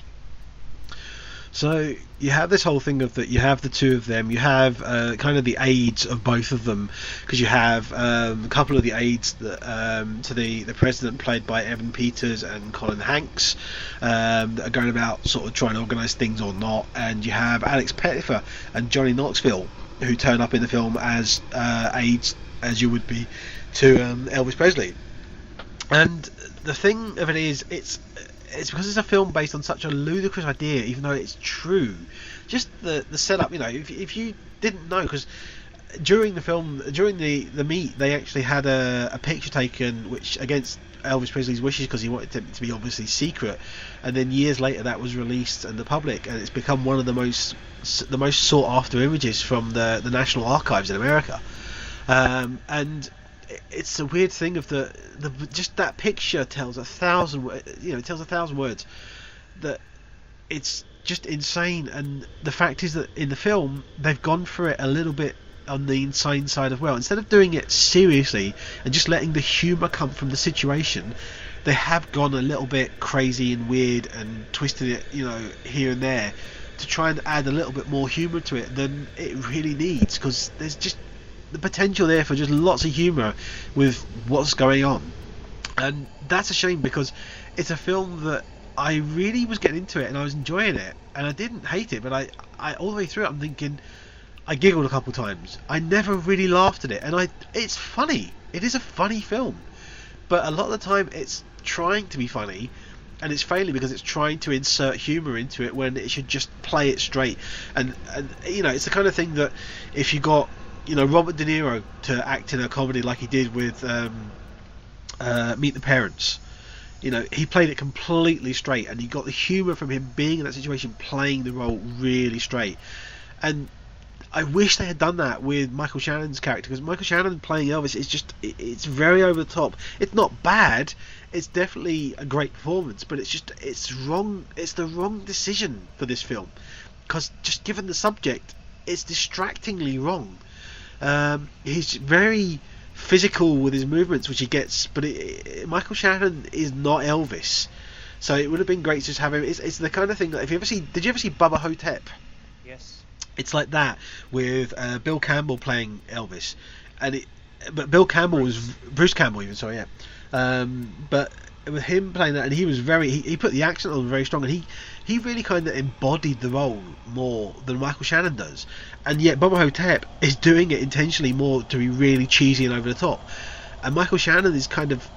So you have this whole thing of that. You have the two of them. You have kind of the aides of both of them, because you have a couple of the aides that, to the president, played by Evan Peters and Colin Hanks, that are going about sort of trying to organise things or not. And you have Alex Pettyfer and Johnny Knoxville, who turn up in the film as aides, as you would be to Elvis Presley. And the thing of it is, it's because it's a film based on such a ludicrous idea, even though it's true. Just the setup, you know, if you didn't know, because during the film, during the meet, they actually had a picture taken, which against Elvis Presley's wishes, because he wanted it to be obviously secret, and then years later that was released in the public, and it's become one of the most sought after images from the National Archives in America. And it's a weird thing of the just that picture tells 1,000 words. That it's just insane. And the fact is that in the film they've gone for it a little bit on the insane side as well. Instead of doing it seriously and just letting the humour come from the situation, they have gone a little bit crazy and weird and twisted it, you know, here and there to try and add a little bit more humour to it than it really needs, because there's just the potential there for just lots of humour with what's going on. And that's a shame, because it's a film that I really was getting into it and I was enjoying it, and I didn't hate it, but I all the way through it I'm thinking, I giggled a couple times. I never really laughed at it, and it's funny. It is a funny film, but a lot of the time it's trying to be funny and it's failing because it's trying to insert humour into it when it should just play it straight. And you know, it's the kind of thing that if you got, you know, Robert De Niro to act in a comedy like he did with Meet the Parents, you know, he played it completely straight, and you got the humour from him being in that situation, playing the role really straight. And I wish they had done that with Michael Shannon's character, because Michael Shannon playing Elvis is just, it's very over the top. It's not bad, it's definitely a great performance, but it's wrong. It's the wrong decision for this film, because just given the subject, it's distractingly wrong. He's very physical with his movements, which he gets, but Michael Shannon is not Elvis, so it would have been great to just have him. It's the kind of thing that did you ever see Bubba Hotep? Yes. It's like that with Bill Campbell playing Elvis, but Bill Campbell was Bruce Campbell even, sorry, yeah. But with him playing that, and he was he put the accent on very strong, and he really kind of embodied the role more than Michael Shannon does. And yet Bubba Hotep is doing it intentionally more to be really cheesy and over the top. And Michael Shannon is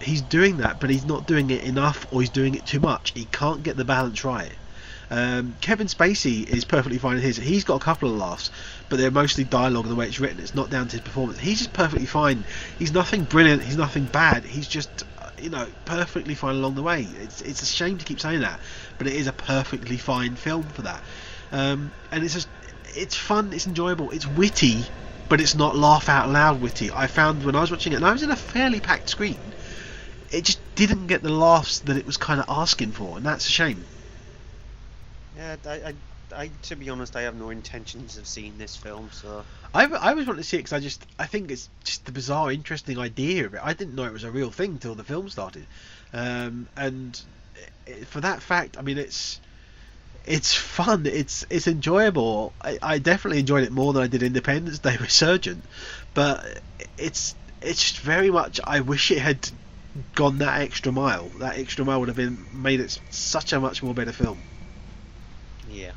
he's doing that, but he's not doing it enough, or he's doing it too much. He can't get the balance right. Kevin Spacey is perfectly fine in his. He's got a couple of laughs, but they're mostly dialogue and the way it's written. It's not down to his performance. He's just perfectly fine. He's nothing brilliant. He's nothing bad. He's just, you know, perfectly fine along the way. It's a shame to keep saying that, but it is a perfectly fine film for that. And it's fun. It's enjoyable. It's witty, but it's not laugh out loud witty. I found when I was watching it, and I was in a fairly packed screen, it just didn't get the laughs that it was kind of asking for, and that's a shame. Yeah, I to be honest, I have no intentions of seeing this film, so I always wanted to see it because I think it's just the bizarre, interesting idea of it. I didn't know it was a real thing till the film started, and for that fact, I mean, it's fun, it's enjoyable. I definitely enjoyed it more than I did Independence Day Resurgence, but it's just very much, I wish it had gone that extra mile. That extra mile would have made it such a much more better film. Yeah.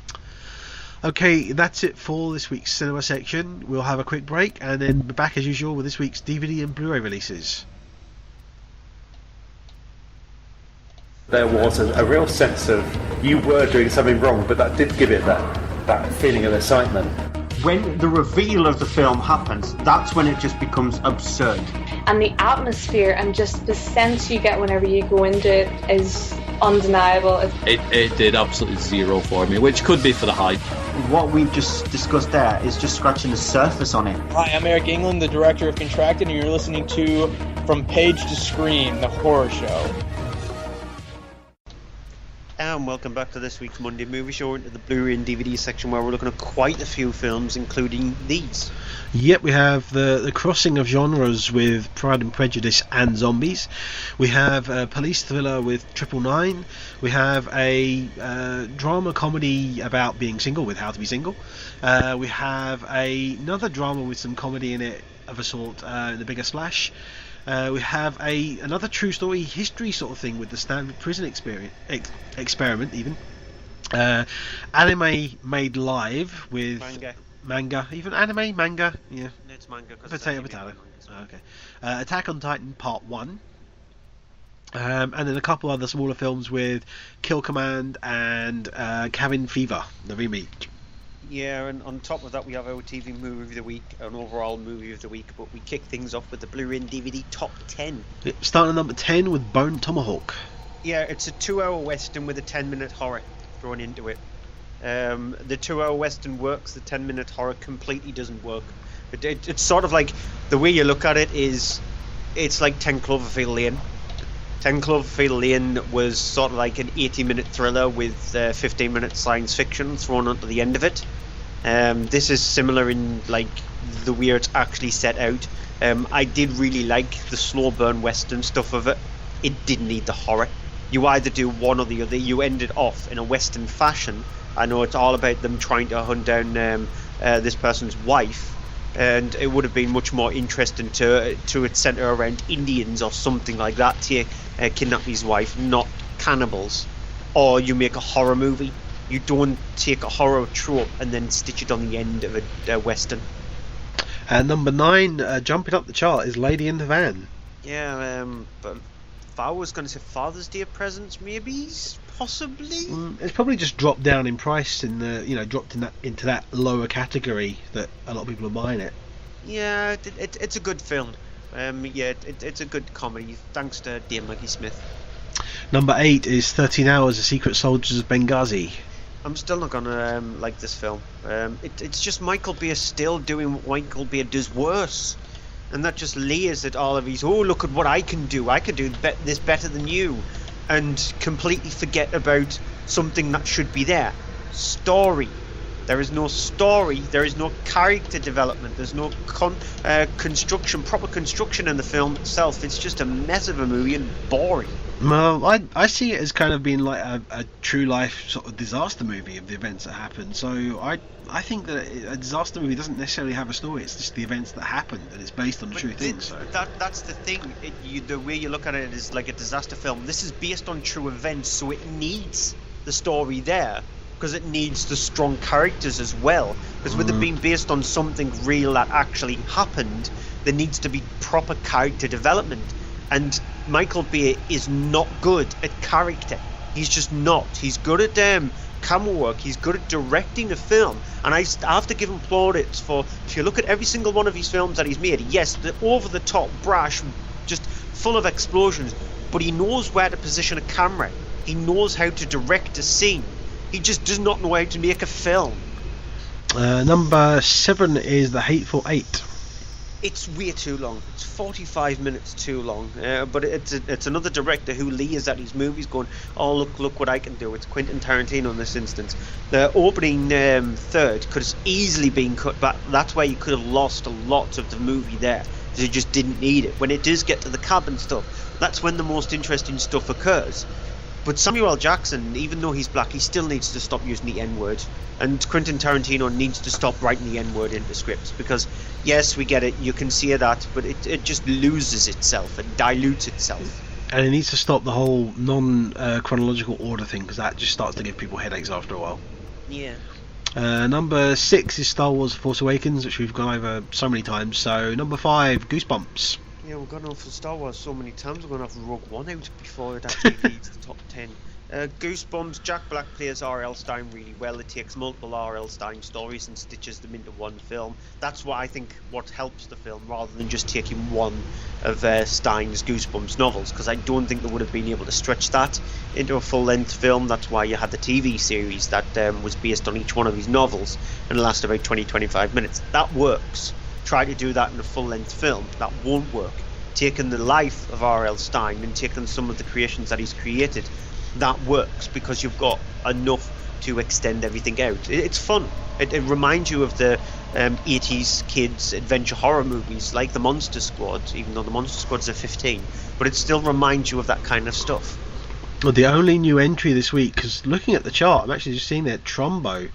Okay, that's it for this week's cinema section. We'll have a quick break and then be back as usual with this week's DVD and Blu-ray releases. There was a real sense of you were doing something wrong, but that did give it that feeling of excitement. When the reveal of the film happens, that's when it just becomes absurd. And the atmosphere and just the sense you get whenever you go into it is undeniable. It did absolutely zero for me, which could be for the hype. What we've just discussed there is just scratching the surface on it. Hi, I'm Eric England, the director of Contracted, and you're listening to From Page to Screen, the horror show. And welcome back to this week's Monday Movie Show, into the Blu-ray and DVD section where we're looking at quite a few films, including these. Yep, we have the crossing of genres with Pride and Prejudice and zombies. We have a police thriller with 999. We have a drama comedy about being single with How to Be Single. We have another drama with some comedy in it of a sort, The Bigger Splash. We have another true story history sort of thing with the Stamford Prison Experiment even. Anime made live with manga, even anime, manga, yeah. It's manga. Potato. Oh, okay. Attack on Titan Part 1. And then a couple other smaller films with Kill Command and Cabin Fever, the remake. Yeah, and on top of that we have our TV movie of the week, an overall movie of the week, but we kick things off with the Blu-ray and DVD top 10. Starting at number 10 with Bone Tomahawk. Yeah, it's a 2-hour western with a 10-minute horror thrown into it. The 2-hour western works, the 10-minute horror completely doesn't work. It's sort of like, the way you look at it is, it's like 10 Cloverfield Lane. 10 Cloverfield Lane was sort of like an 80-minute thriller with 15-minute science fiction thrown onto the end of it. This is similar in like the way it's actually set out. I did really like the slow burn western stuff of it. It didn't need the horror. You either do one or the other. You end it off in a western fashion. I know it's all about them trying to hunt down this person's wife, and it would have been much more interesting to it centre around Indians or something like that to kidnap his wife, not cannibals. Or you make a horror movie. You don't take a horror trope and then stitch it on the end of a western. And number 9, jumping up the chart, is Lady in the Van. Yeah, but if I was going to say Father's Day presents, maybe, possibly. It's probably just dropped down in price dropped into that lower category that a lot of people are buying it. Yeah, it's a good film. It's a good comedy, thanks to Dame Maggie Smith. Number 8 is 13 Hours, The Secret Soldiers of Benghazi. I'm still not gonna like this film. It's just Michael Bay still doing what Michael Bay does worse, and that just layers at all of these. Oh, look at what I can do! I can do this better than you, and completely forget about something that should be there. Story. There is no story. There is no character development. There's no proper construction in the film itself. It's just a mess of a movie and boring. Well, I see it as kind of being like a true life sort of disaster movie of the events that happen. So I think that a disaster movie doesn't necessarily have a story. It's just the events that happened, and it's based on true things. So that's the thing. The way you look at it is like a disaster film. This is based on true events, so it needs the story there. Because it needs the strong characters as well. Because with it being based on something real that actually happened, there needs to be proper character development. And Michael Bay is not good at character. He's just not. He's good at camera work. He's good at directing a film. And I have to give him plaudits for, if you look at every single one of his films that he's made, yes, they're over the top, brash, just full of explosions. But he knows where to position a camera. He knows how to direct a scene. He just does not know how to make a film. Number 7 is The Hateful Eight. It's way too long. It's 45 minutes too long. But it's another director who layers at his movies going, oh, look what I can do. It's Quentin Tarantino in this instance. The opening third could have easily been cut back. That's why you could have lost a lot of the movie there. Because you just didn't need it. When it does get to the cabin stuff, that's when the most interesting stuff occurs. But Samuel L. Jackson, even though he's black, he still needs to stop using the N-word. And Quentin Tarantino needs to stop writing the N-word into scripts. Because, yes, we get it, you can see that, but it just loses itself, it dilutes itself. And it needs to stop the whole non-chronological order thing, because that just starts to give people headaches after a while. Yeah. Number 6 is Star Wars: The Force Awakens, which we've gone over so many times. So, number 5, Goosebumps. Yeah, we've gone off for Star Wars so many times. We're going to have Rogue One out before it actually leads the top 10. Goosebumps, Jack Black plays R.L. Stine really well. It takes multiple R.L. Stine stories and stitches them into one film. That's what I think what helps the film, rather than just taking one of Stine's Goosebumps novels, because I don't think they would have been able to stretch that into a full-length film. That's why you had the TV series that was based on each one of his novels and lasted about 20-25 minutes. That works. Try to do that in a full-length film, that won't work. taken the life of R.L. Stine and taken some of the creations that he's created, that works because you've got enough to extend everything out. It's fun. It reminds you of the 80s kids adventure horror movies like the Monster Squad, even though the Monster Squads are 15, but it still reminds you of that kind of stuff. Well, the only new entry this week, because looking at the chart, I'm actually just seeing that Trumbo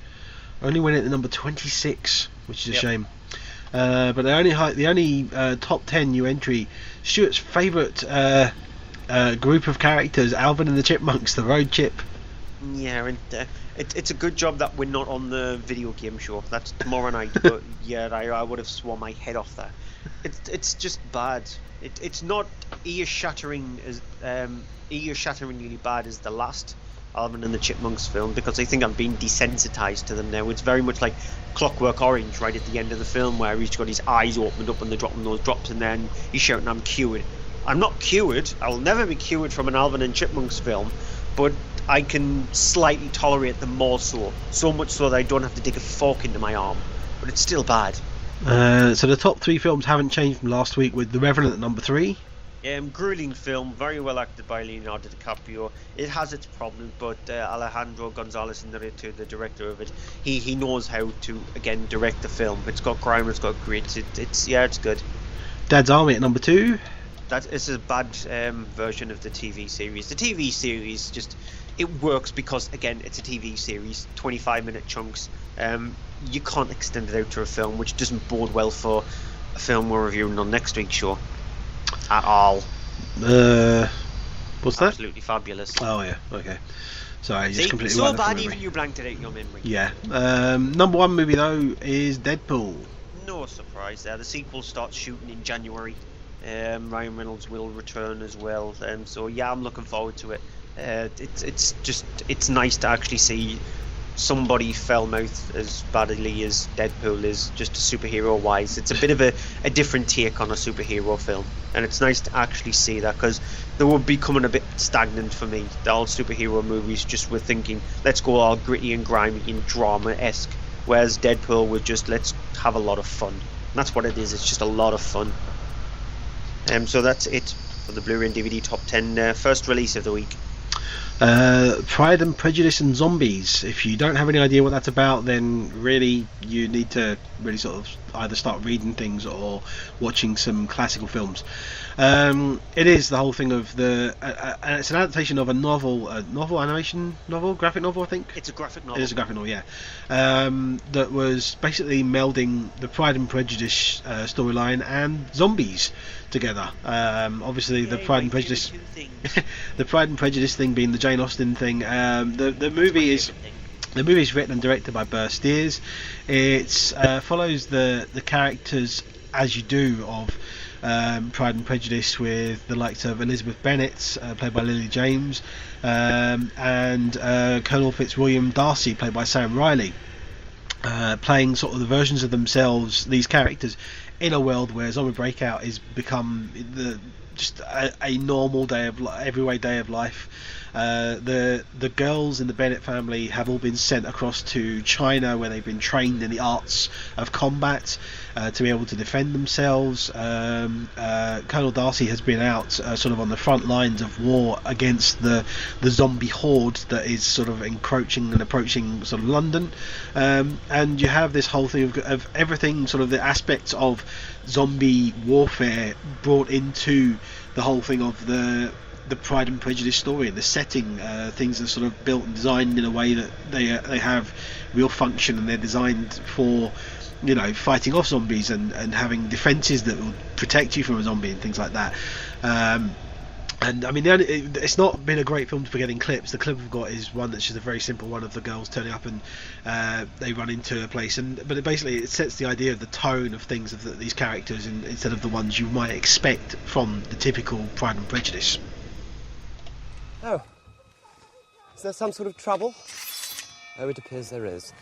only went at the number 26, which is a shame. But the only top 10 new entry, Stuart's favourite group of characters, Alvin and the Chipmunks, the Road Chip. Yeah, and it's a good job that we're not on the video game show. That's tomorrow night. But yeah, I would have sworn my head off that. It's just bad. It's not ear-shatteringly bad as the last Alvin and the Chipmunks film, because I think I'm being desensitized to them now. It's very much like Clockwork Orange right at the end of the film, where he's got his eyes opened up and they're dropping those drops, and then he's shouting, "I'm cured." I'm not cured. I'll never be cured from an Alvin and Chipmunks film, but I can slightly tolerate them more so much so that I don't have to dig a fork into my arm. But it's still bad. So the top 3 films haven't changed from last week, with The Revenant at number 3. Grueling film, very well acted by Leonardo DiCaprio. It has its problems, but Alejandro Gonzalez Inarritu, the director of it, he knows how to again direct the film. It's got crime, it's got grit. It's good. Dad's Army at number 2. That is a bad version of the TV series. The TV series it works because again it's a TV series, 25-minute chunks. You can't extend it out to a film, which doesn't bode well for a film we're reviewing on next week's show. At all. What's that? Absolutely fabulous. Oh yeah, okay. Sorry, just completely so wiped that bad from memory. even you blanked it out in your memory. Yeah. Number 1 movie though is Deadpool. No surprise there. The sequel starts shooting in January. Ryan Reynolds will return as well. So yeah, I'm looking forward to it. It's nice to actually see somebody foul-mouthed as badly as Deadpool is, just superhero wise. It's a bit of a different take on a superhero film, and it's nice to actually see that, because they were becoming a bit stagnant for me. The old superhero movies just were thinking, let's go all gritty and grimy and drama-esque, whereas Deadpool was just, let's have a lot of fun. And that's what it is. It's just a lot of fun. So that's it for the Blu-ray and DVD top 10 first release of the week. Pride and Prejudice and Zombies. If you don't have any idea what that's about, then really you need to really sort of either start reading things or watching some classical films. It is the whole thing of it's an adaptation of a graphic novel, I think. It's a graphic novel. It is a graphic novel, yeah. That was basically melding the Pride and Prejudice storyline and zombies together. Obviously, the Pride and Prejudice, the Pride and Prejudice thing being the Jane Austen thing. The movie is written and directed by Burr Steers. It follows the characters as you do of Pride and Prejudice, with the likes of Elizabeth Bennet, played by Lily James, and Colonel Fitzwilliam Darcy, played by Sam Riley, playing sort of the versions of themselves, these characters, in a world where zombie breakout is become just a normal day of everyday day of life. The girls in the Bennett family have all been sent across to China, where they've been trained in the arts of combat to be able to defend themselves. Colonel Darcy has been out sort of on the front lines of war against the zombie horde that is sort of encroaching and approaching sort of London, and you have this whole thing of everything, sort of the aspects of zombie warfare brought into the whole thing of the Pride and Prejudice story. The setting, things are sort of built and designed in a way that they have real function, and they're designed for, you know, fighting off zombies and having defences that will protect you from a zombie and things like that. And I mean, it's not been a great film for getting clips. The clip we've got is one that's just a very simple one of the girls turning up and they run into a place, but it sets the idea of the tone of things of these characters, instead of the ones you might expect from the typical Pride and Prejudice. Oh. Is there some sort of trouble? Oh, it appears there is.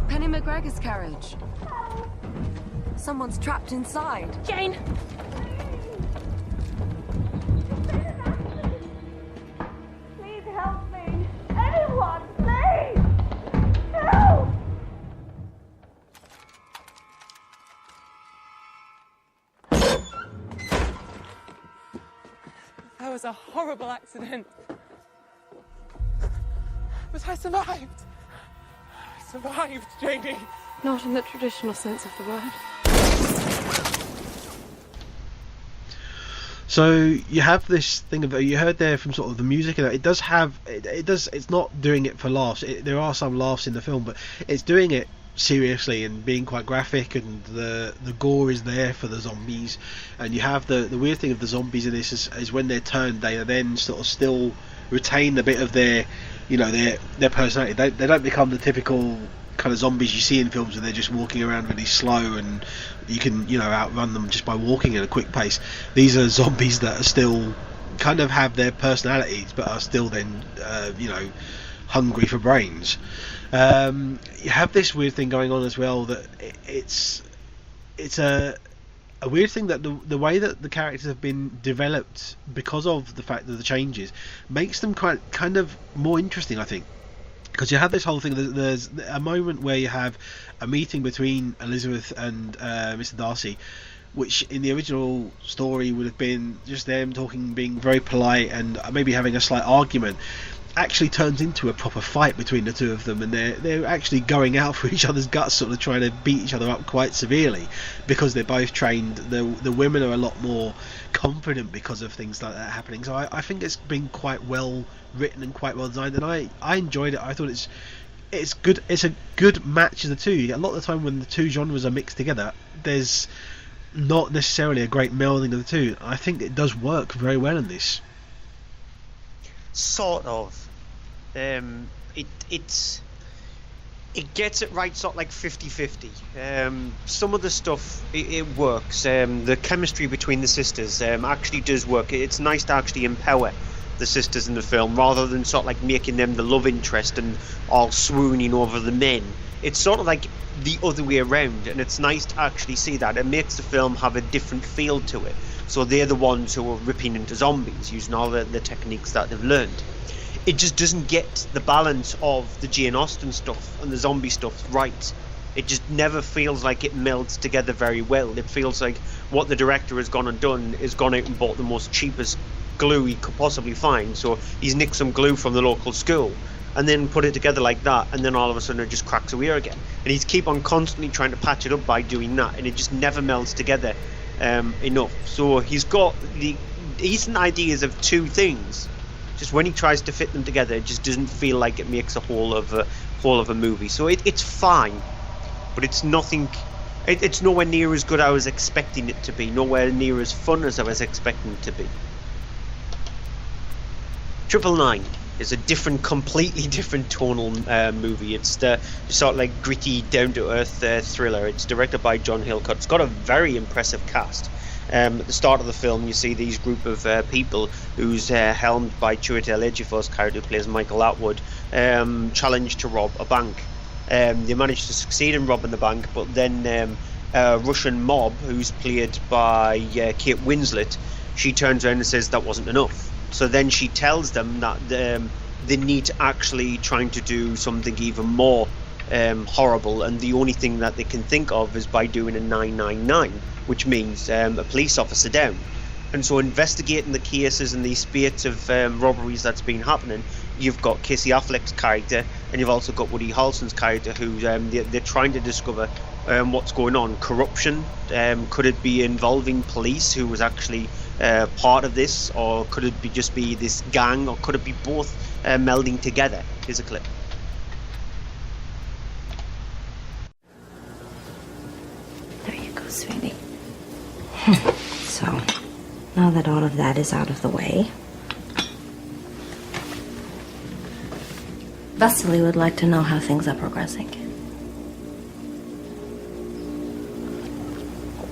Penny McGregor's carriage. Someone's trapped inside. Jane! Please help me! Anyone, please! Help! was a horrible accident. But I survived. I survived, Jamie. Not in the traditional sense of the word. So you have this thing of, you heard there from sort of the music, and it does have, it's not doing it for laughs. There are some laughs in the film, but it's doing it seriously and being quite graphic, and the gore is there for the zombies. And you have the weird thing of the zombies in this is when they're turned, they are then sort of still retain a bit of their, you know, their personality. They don't become the typical kind of zombies you see in films where they're just walking around really slow and you can, you know, outrun them just by walking at a quick pace. These are zombies that are still kind of have their personalities, but are still then you know, hungry for brains. You have this weird thing going on as well, that it's a weird thing that the way that the characters have been developed because of the fact that the changes makes them kind of more interesting, I think. Because you have this whole thing, there's a moment where you have a meeting between Elizabeth and Mr. Darcy, which in the original story would have been just them talking, being very polite, and maybe having a slight argument, actually turns into a proper fight between the two of them, and they're actually going out for each other's guts, sort of trying to beat each other up quite severely, because they're both trained. The women are a lot more confident because of things like that happening. So I think it's been quite well written and quite well designed, and I enjoyed it. I thought it's good. It's a good match of the two. A lot of the time when the two genres are mixed together, there's not necessarily a great melding of the two. I think it does work very well in this. Sort of. It gets it right, sort of like 50-50. Some of the stuff it works. The chemistry between the sisters actually does work. It's nice to actually empower the sisters in the film rather than sort of like making them the love interest and all swooning over the men. It's sort of like the other way around, and it's nice to actually see that. It makes the film have a different feel to it. So they're the ones who are ripping into zombies using all the techniques that they've learned. It just doesn't get the balance of the Jane Austen stuff and the zombie stuff right. It just never feels like it melds together very well. It feels like what the director has gone and done is gone out and bought the most cheapest glue he could possibly find. So he's nicked some glue from the local school and then put it together like that, and then all of a sudden it just cracks away again. And he's keep on constantly trying to patch it up by doing that, and it just never melds together enough. So he's got the decent ideas of two things. Just when he tries to fit them together, it just doesn't feel like it makes a whole of a movie. So it's fine, but it's nothing. It's nowhere near as good as I was expecting it to be. Nowhere near as fun as I was expecting it to be. 999 is a completely different tonal movie. It's the sort of like gritty, down-to-earth thriller. It's directed by John Hillcoat. It's got a very impressive cast. At the start of the film, you see these group of people who's helmed by Chiwetel Ejiofor's character, who plays Michael Atwood, challenged to rob a bank. They manage to succeed in robbing the bank, but then a Russian mob, who's played by Kate Winslet, she turns around and says that wasn't enough. So then she tells them that they need to actually trying to do something even more horrible, and the only thing that they can think of is by doing a 999, which means a police officer down. And so investigating the cases and these spate of robberies that's been happening, you've got Casey Affleck's character, and you've also got Woody Harrelson's character, who they're trying to discover what's going on. Corruption, could it be involving police who was actually part of this, or could it just be this gang, or could it be both melding together? Here's a clip. There you go, sweetie. So, now that all of that is out of the way, Vasily would like to know how things are progressing.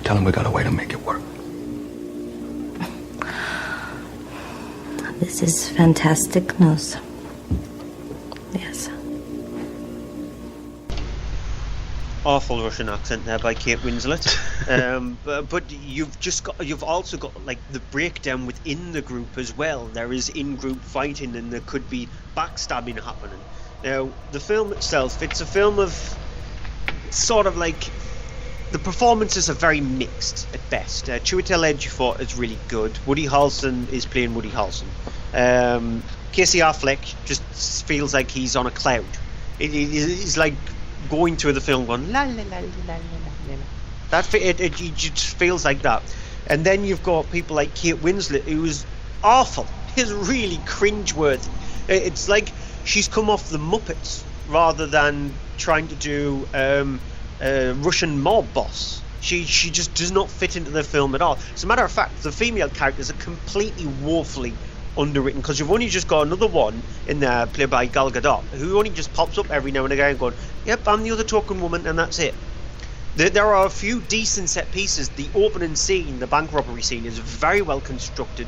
Tell him we got a way to make it work. This is fantastic news. Yes. Awful Russian accent there by Kate Winslet. But you've also got like the breakdown within the group as well. There is in-group fighting, and there could be backstabbing happening. Now, the film itself, it's a film of sort of like The performances are very mixed at best. Chiwetel Ejiofor is really good. Woody Harrelson is playing Woody Harrelson. Casey Affleck just feels like he's on a cloud. He's like going through the film going la la la la la la. It just feels like that. And then you've got people like Kate Winslet, who's awful. It's really cringeworthy. It's like she's come off the Muppets rather than trying to do Russian mob boss. She just does not fit into the film at all. As a matter of fact, the female characters are completely woefully underwritten, because you've only just got another one in there played by Gal Gadot, who only just pops up every now and again going, yep, I'm the other token woman, and that's it. There are a few decent set pieces. The opening scene, the bank robbery scene, is very well constructed,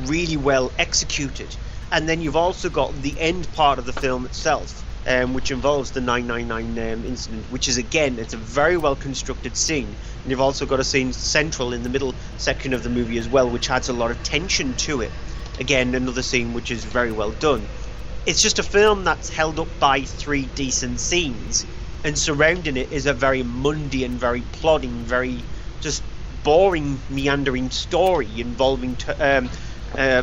really well executed. And then you've also got the end part of the film itself, which involves the 999 incident, which is, again, it's a very well constructed scene. And you've also got a scene central in the middle section of the movie as well, which adds a lot of tension to it. Again, another scene which is very well done. It's just a film that's held up by 3 decent scenes, and surrounding it is a very mundane, very plodding, very just boring, meandering story involving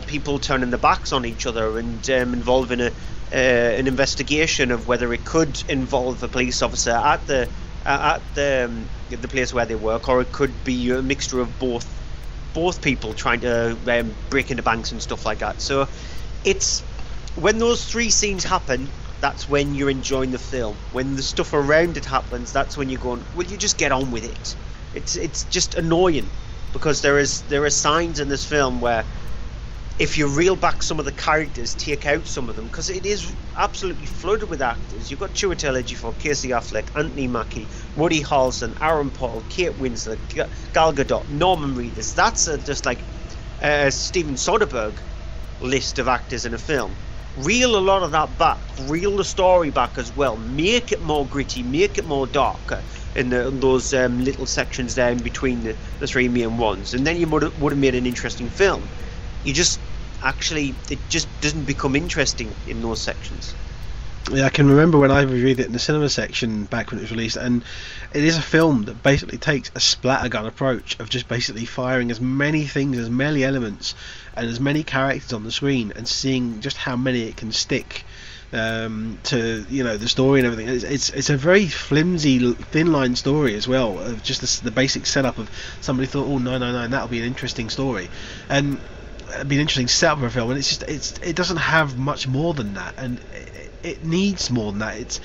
people turning their backs on each other, and involving an investigation of whether it could involve a police officer at the place where they work, or it could be a mixture of both people trying to break into banks and stuff like that. So it's when those 3 scenes happen, that's when you're enjoying the film. When the stuff around it happens, that's when you're going, will you just get on with it? It's just annoying, because there are signs in this film where if you reel back some of the characters, take out some of them, because it is absolutely flooded with actors. You've got Chiwetel Ejiofor, Casey Affleck, Anthony Mackie, Woody Harrelson, Aaron Paul, Kate Winslet, Gal Gadot, Norman Reedus. That's just like a Steven Soderbergh list of actors in a film. Reel a lot of that back, reel the story back as well, make it more gritty, make it more darker in those little sections there in between the 3 main ones, and then you would have made an interesting film. You just it just doesn't become interesting in those sections. Yeah, I can remember when I reviewed it in the cinema section back when it was released, and it is a film that basically takes a splattergun approach of just basically firing as many things, as many elements and as many characters on the screen, and seeing just how many it can stick to, you know, the story and everything. It's a very flimsy, thin line story as well, of just the basic setup of somebody thought, oh no, that'll be an interesting story, and it'd be an interesting setup for a film, and it doesn't have much more than that, and it needs more than that.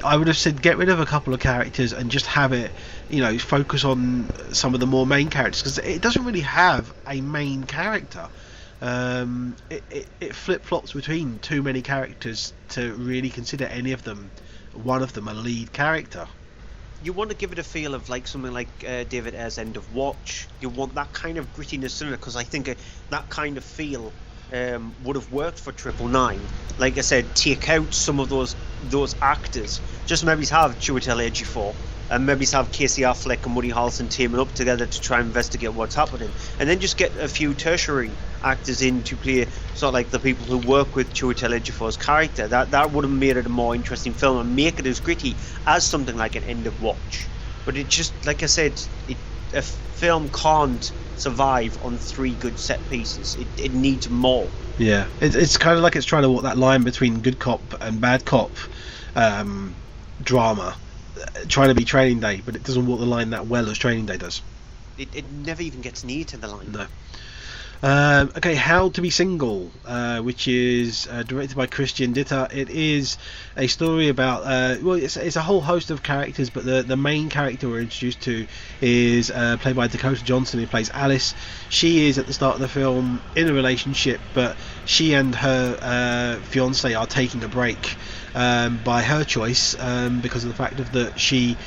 I would have said get rid of a couple of characters and just have it, you know, focus on some of the more main characters, because it doesn't really have a main character. It flip-flops between too many characters to really consider any of them, one of them, a lead character. You want to give it a feel of like something like David Ayer's End of Watch. You want that kind of grittiness in it, because I think that kind of feel would have worked for 999. Like I said, take out some of those actors. Just maybe have Chiwetel Ejiofor, and maybe have Casey Affleck and Woody Harrelson teaming up together to try and investigate what's happening, and then just get a few tertiary actors in to play sort of like the people who work with Chiwetel Ejiofor's character. That would have made it a more interesting film and make it as gritty as something like an End of Watch. But it just, like I said, a film can't survive on 3 good set pieces. It needs more. Yeah, it's kind of like it's trying to walk that line between good cop and bad cop drama, trying to be Training Day, but it doesn't walk the line that well as Training Day does. It never even gets near to the line. No. Okay, How to Be Single, which is directed by Christian Ditter. It is a story about it's a whole host of characters, but the main character we're introduced to is played by Dakota Johnson, who plays Alice. She is at the start of the film in a relationship, but she and her fiance are taking a break by her choice, because of the fact that she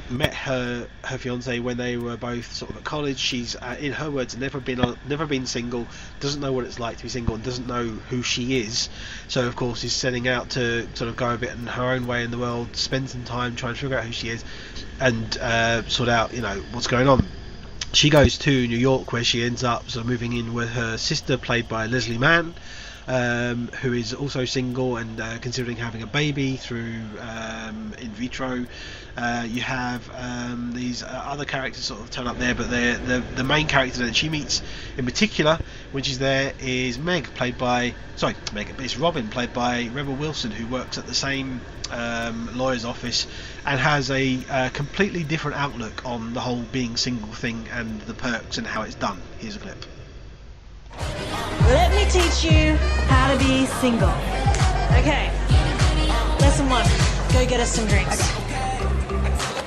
met her fiance when they were both sort of at college. She's in her words never been single, doesn't know what it's like to be single, and doesn't know who she is. So of course is setting out to sort of go a bit in her own way in the world, spend some time trying to figure out who she is, and sort out, you know, what's going on. She goes to New York, where she ends up sort of moving in with her sister, played by Leslie Mann. who is also single and considering having a baby through in vitro. You have these other characters sort of turn up there, but the main character that she meets in particular, which is there, is it's Robin, played by Rebel Wilson, who works at the same lawyer's office and has a completely different outlook on the whole being single thing and the perks and how it's done. Here's a clip. Let me teach you how to be single. Okay. Lesson 1. Go get us some drinks.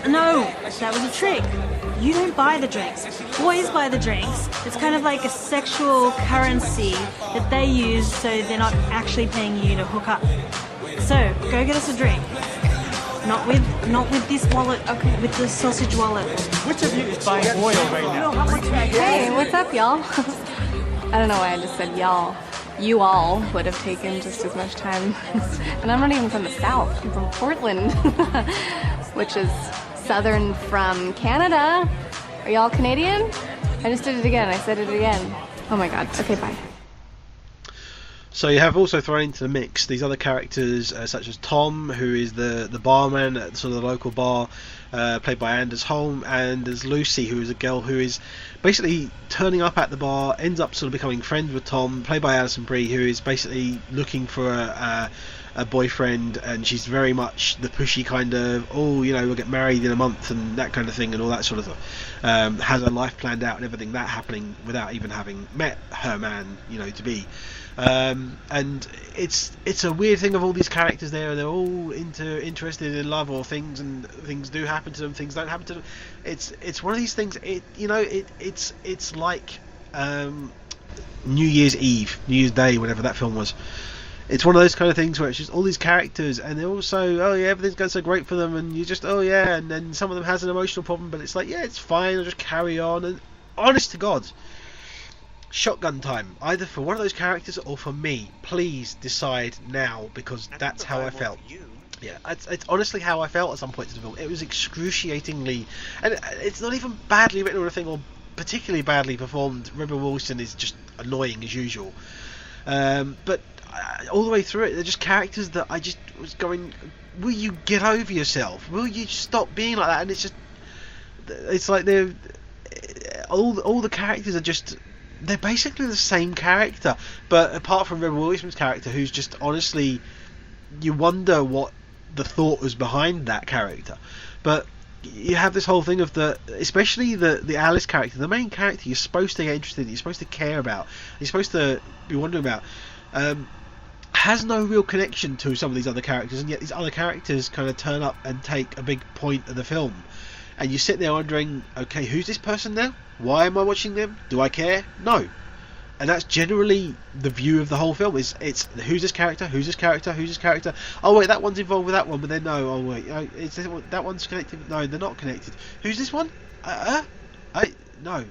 No, that was a trick. You don't buy the drinks. Boys buy the drinks. It's kind of like a sexual currency that they use so they're not actually paying you to hook up. So, go get us a drink. Not with this wallet, okay, with the sausage wallet. Which of you is buying oil right now? Hey, what's up, y'all? I don't know why I just said y'all. You all would have taken just as much time. And I'm not even from the South. I'm from Portland, which is southern from Canada. Are y'all Canadian? I just did it again. I said it again. Oh my god. Okay, bye. So you have also thrown into the mix these other characters such as Tom, who is the barman at sort of the local bar, played by Anders Holm, and there's Lucy, who is a girl who is basically turning up at the bar, ends up sort of becoming friends with Tom, played by Alison Brie, who is basically looking for a boyfriend, and she's very much the pushy kind of, we'll get married in a month and that kind of thing and all that sort of stuff. Has her life planned out and everything that happening without even having met her man, to be. And it's a weird thing of all these characters there, and they're all interested in love or things, and things do happen to them, things don't happen to them. It's one of these things. It's like New Year's Eve, New Year's Day, whatever that film was. It's one of those kind of things where it's just all these characters, and they're also, everything's going so great for them, and you just, and then some of them has an emotional problem, but it's like, it's fine, I'll just carry on. And honest to God, shotgun time, either for one of those characters or for me. Please decide now, because that's how I felt. Yeah, it's honestly how I felt at some point in the film. It was excruciatingly, and it's not even badly written or anything, or particularly badly performed. Rebel Wilson is just annoying as usual. But all the way through it, they're just characters that I just was going, will you get over yourself? Will you stop being like that? And it's like they're all the characters are just, they're basically the same character, but apart from Rebel Wilson's character, who's just honestly, you wonder what the thought was behind that character. But you have this whole thing of especially the Alice character, the main character you're supposed to get interested in, you're supposed to care about, you're supposed to be wondering about, has no real connection to some of these other characters, and yet these other characters kind of turn up and take a big point of the film, and you sit there wondering, okay, who's this person now? Why am I watching them? Do I care? No. And that's generally the view of the whole film. It's who's this character? Who's this character? Who's this character? Oh wait, that one's involved with that one, but then no. Oh wait, that one's connected. No, they're not connected. Who's this one? I don't know.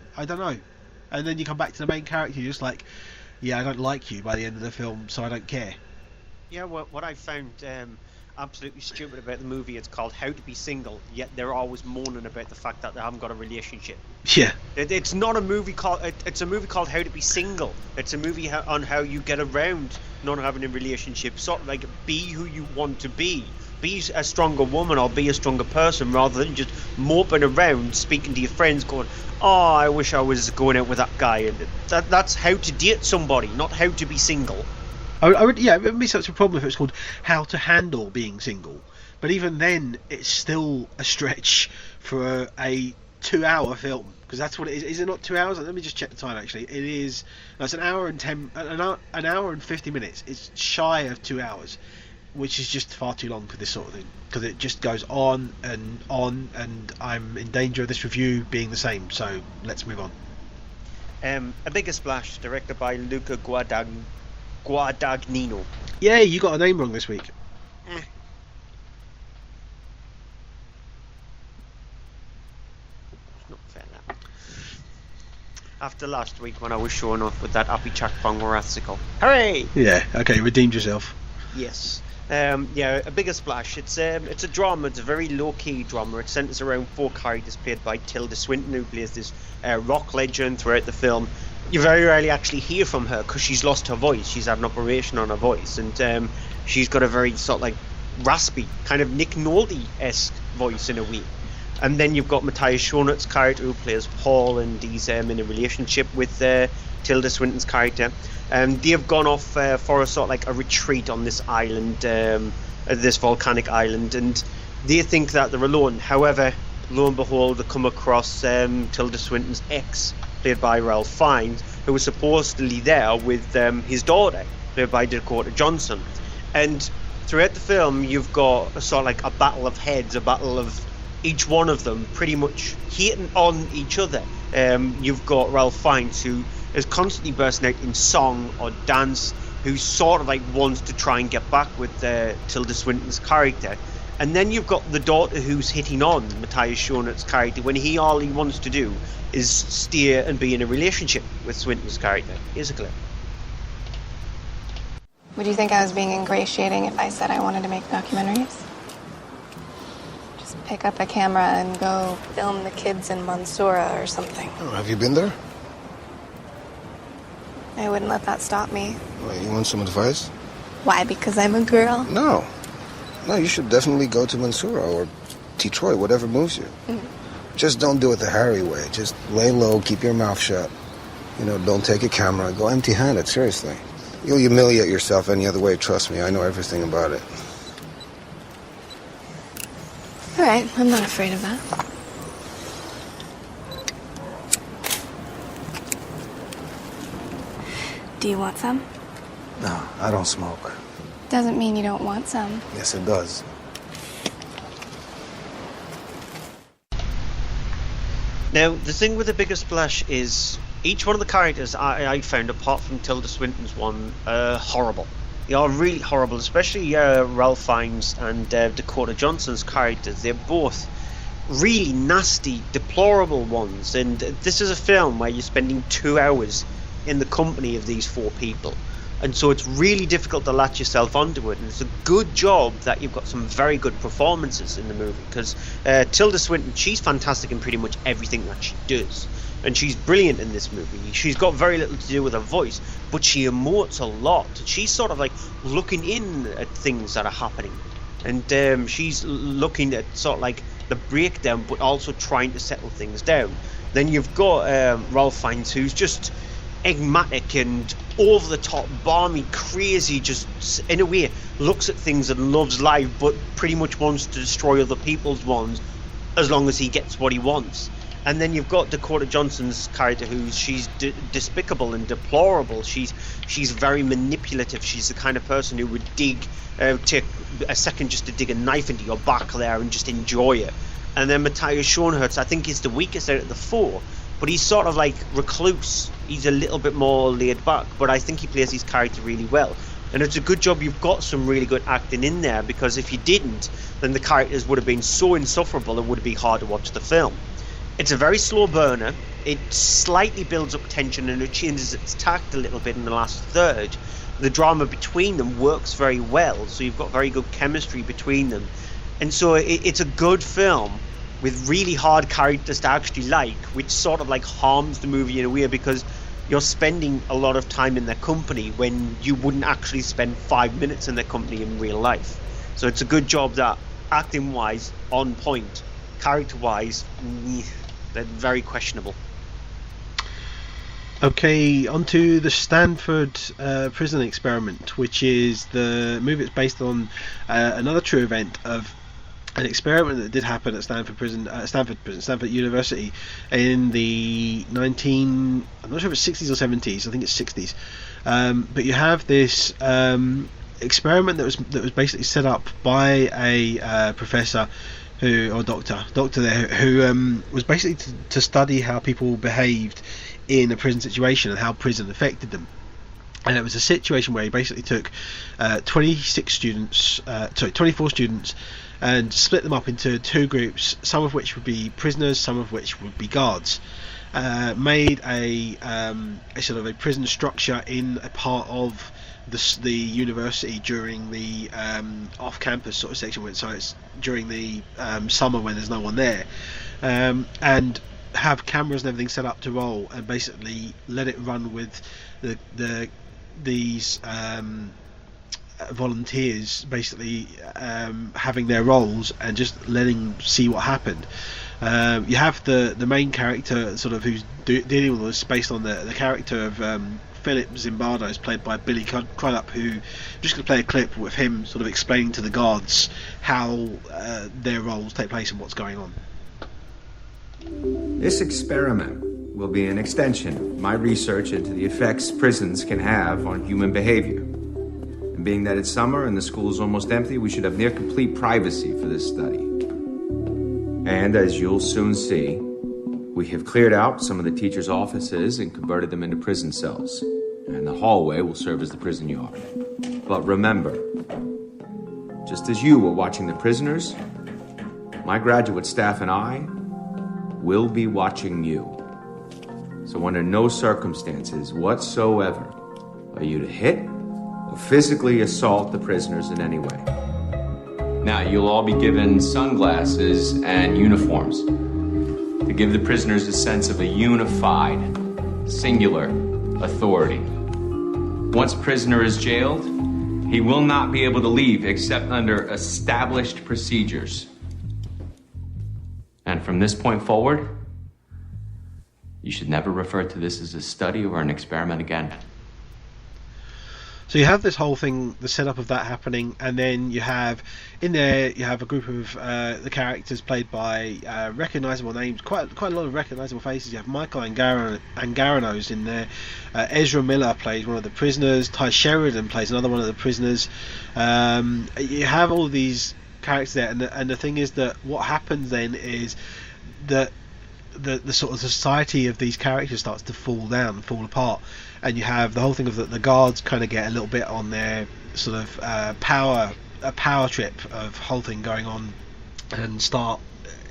And then you come back to the main character. You're just like, yeah, I don't like you by the end of the film, so I don't care. Yeah, what I found absolutely stupid about the movie, it's called How to Be Single, yet they're always moaning about the fact that they haven't got a relationship. Yeah. It's not a movie called, it's a movie called How to Be Single. It's a movie on how you get around not having a relationship, sort of like be who you want to be a stronger woman or be a stronger person, rather than just moping around speaking to your friends going, oh, I wish I was going out with that guy. And that's how to date somebody, not how to be single. I would, it wouldn't be such a problem if it was called How to Handle Being Single. But even then, it's still a stretch for a 2-hour film, because that's what it is. Is it not 2 hours? Let me just check the time. Actually, it is. No, it's an hour and 50 minutes. It's shy of 2 hours, which is just far too long for this sort of thing, because it just goes on, and I'm in danger of this review being the same. So let's move on. A Bigger Splash, directed by Luca Guadagnino. Yeah, you got a name wrong this week. It's not fair, that. After last week when I was showing off with that Appy Chuck Bongorathical. Hooray! Yeah, okay, redeemed yourself. Yes. A Bigger Splash. It's a drama. It's a very low-key drama. It centres around 4 characters played by Tilda Swinton, who plays this rock legend throughout the film. you very rarely actually hear from her because she's lost her voice. She's had an operation on her voice, and she's got a very sort of like raspy, kind of Nick Nolte-esque voice in a way. And then you've got Matthias Schoenert's character who plays Paul, and he's in a relationship with Tilda Swinton's character. They've gone off for a sort of like a retreat on this island, this volcanic island, and they think that they're alone. However, lo and behold, they come across Tilda Swinton's ex, played by Ralph Fiennes, who was supposedly there with his daughter, played by Dakota Johnson. And throughout the film, you've got a sort of like a battle of heads, a battle of each one of them pretty much hating on each other. You've got Ralph Fiennes, who is constantly bursting out in song or dance, who sort of like wants to try and get back with Tilda Swinton's character. And then you've got the daughter who's hitting on Matthias Schoenert's character when all he wants to do is stay and be in a relationship with Swinton's character. Here's a clip. Would you think I was being ingratiating if I said I wanted to make documentaries? Just pick up a camera and go film the kids in Mansoura or something. Oh, have you been there? I wouldn't let that stop me. Well, you want some advice? Why? Because I'm a girl? No, you should definitely go to Mansoura or Detroit, whatever moves you. Just don't do it the Harry way. Just lay low, keep your mouth shut. Don't take a camera. Go empty-handed, seriously. You'll humiliate yourself any other way, trust me. I know everything about it. All right, I'm not afraid of that. Do you want some? No, I don't smoke. Doesn't mean you don't want some. Yes, it does. Now, the thing with The Bigger Splash is each one of the characters I found, apart from Tilda Swinton's one, horrible. They are really horrible, especially Ralph Fiennes and Dakota Johnson's characters. They're both really nasty, deplorable ones. And this is a film where you're spending 2 hours in the company of these 4 people. And so it's really difficult to latch yourself onto it. And it's a good job that you've got some very good performances in the movie. Because Tilda Swinton, she's fantastic in pretty much everything that she does. And she's brilliant in this movie. She's got very little to do with her voice, but she emotes a lot. She's sort of like looking in at things that are happening. And she's looking at sort of like the breakdown, but also trying to settle things down. Then you've got Ralph Fiennes, who's just enigmatic and over the top, balmy, crazy, just in a way looks at things and loves life, but pretty much wants to destroy other people's ones as long as he gets what he wants. And then you've got Dakota Johnson's character, she's despicable and deplorable. She's very manipulative. She's the kind of person who would take a second just to dig a knife into your back there and just enjoy it. And then Matthias Schoenert's, I think, is the weakest out of the 4, but he's sort of like recluse. He's a little bit more laid back, but I think he plays his character really well. And it's a good job you've got some really good acting in there, because if you didn't, then the characters would have been so insufferable it would be hard to watch the film. It's a very slow burner. It slightly builds up tension and it changes its tact a little bit in the last third. The drama between them works very well, so you've got very good chemistry between them. And so it's a good film with really hard characters to actually like, which sort of like harms the movie in a way, because you're spending a lot of time in their company when you wouldn't actually spend 5 minutes in their company in real life. So it's a good job that acting-wise, on point, character-wise, they're very questionable. Okay, onto the Stamford Prison Experiment, which is the movie that's based on another true event of an experiment that did happen at Stamford University in the I'm not sure if it's 60s or 70s. I think it's 60s. But you have this experiment that was basically set up by a professor or doctor there who was basically to study how people behaved in a prison situation and how prison affected them. And it was a situation where he basically took 24 students and split them up into 2 groups, some of which would be prisoners, some of which would be guards. Made a sort of a prison structure in a part of the university during the off-campus sort of section, so it's during the summer when there's no one there, and have cameras and everything set up to roll, and basically let it run with these volunteers basically having their roles and just letting see what happened. You have the main character sort of who's dealing with this based on the character of Philip Zimbardo, is played by Billy Crudup, who just going to play a clip with him sort of explaining to the guards how their roles take place and what's going on. This experiment will be an extension of my research into the effects prisons can have on human behavior. And being that it's summer and the school is almost empty, we should have near complete privacy for this study. And as you'll soon see, we have cleared out some of the teachers' offices and converted them into prison cells. And the hallway will serve as the prison yard. But remember, just as you were watching the prisoners, my graduate staff and I will be watching you. So under no circumstances whatsoever are you to hit or physically assault the prisoners in any way. Now, you'll all be given sunglasses and uniforms to give the prisoners a sense of a unified, singular authority. Once a prisoner is jailed, he will not be able to leave except under established procedures. And from this point forward, you should never refer to this as a study or an experiment again. So you have this whole thing, the setup of that happening, and then you have in there a group of the characters played by recognisable names, quite a lot of recognisable faces. You have Michael Angarano's in there. Ezra Miller plays one of the prisoners. Ty Sheridan plays another one of the prisoners. You have all these characters there, and the thing is that what happens then is that the sort of society of these characters starts to fall apart, and you have the whole thing of the guards kind of get a little bit on their sort of power trip of whole thing going on, and start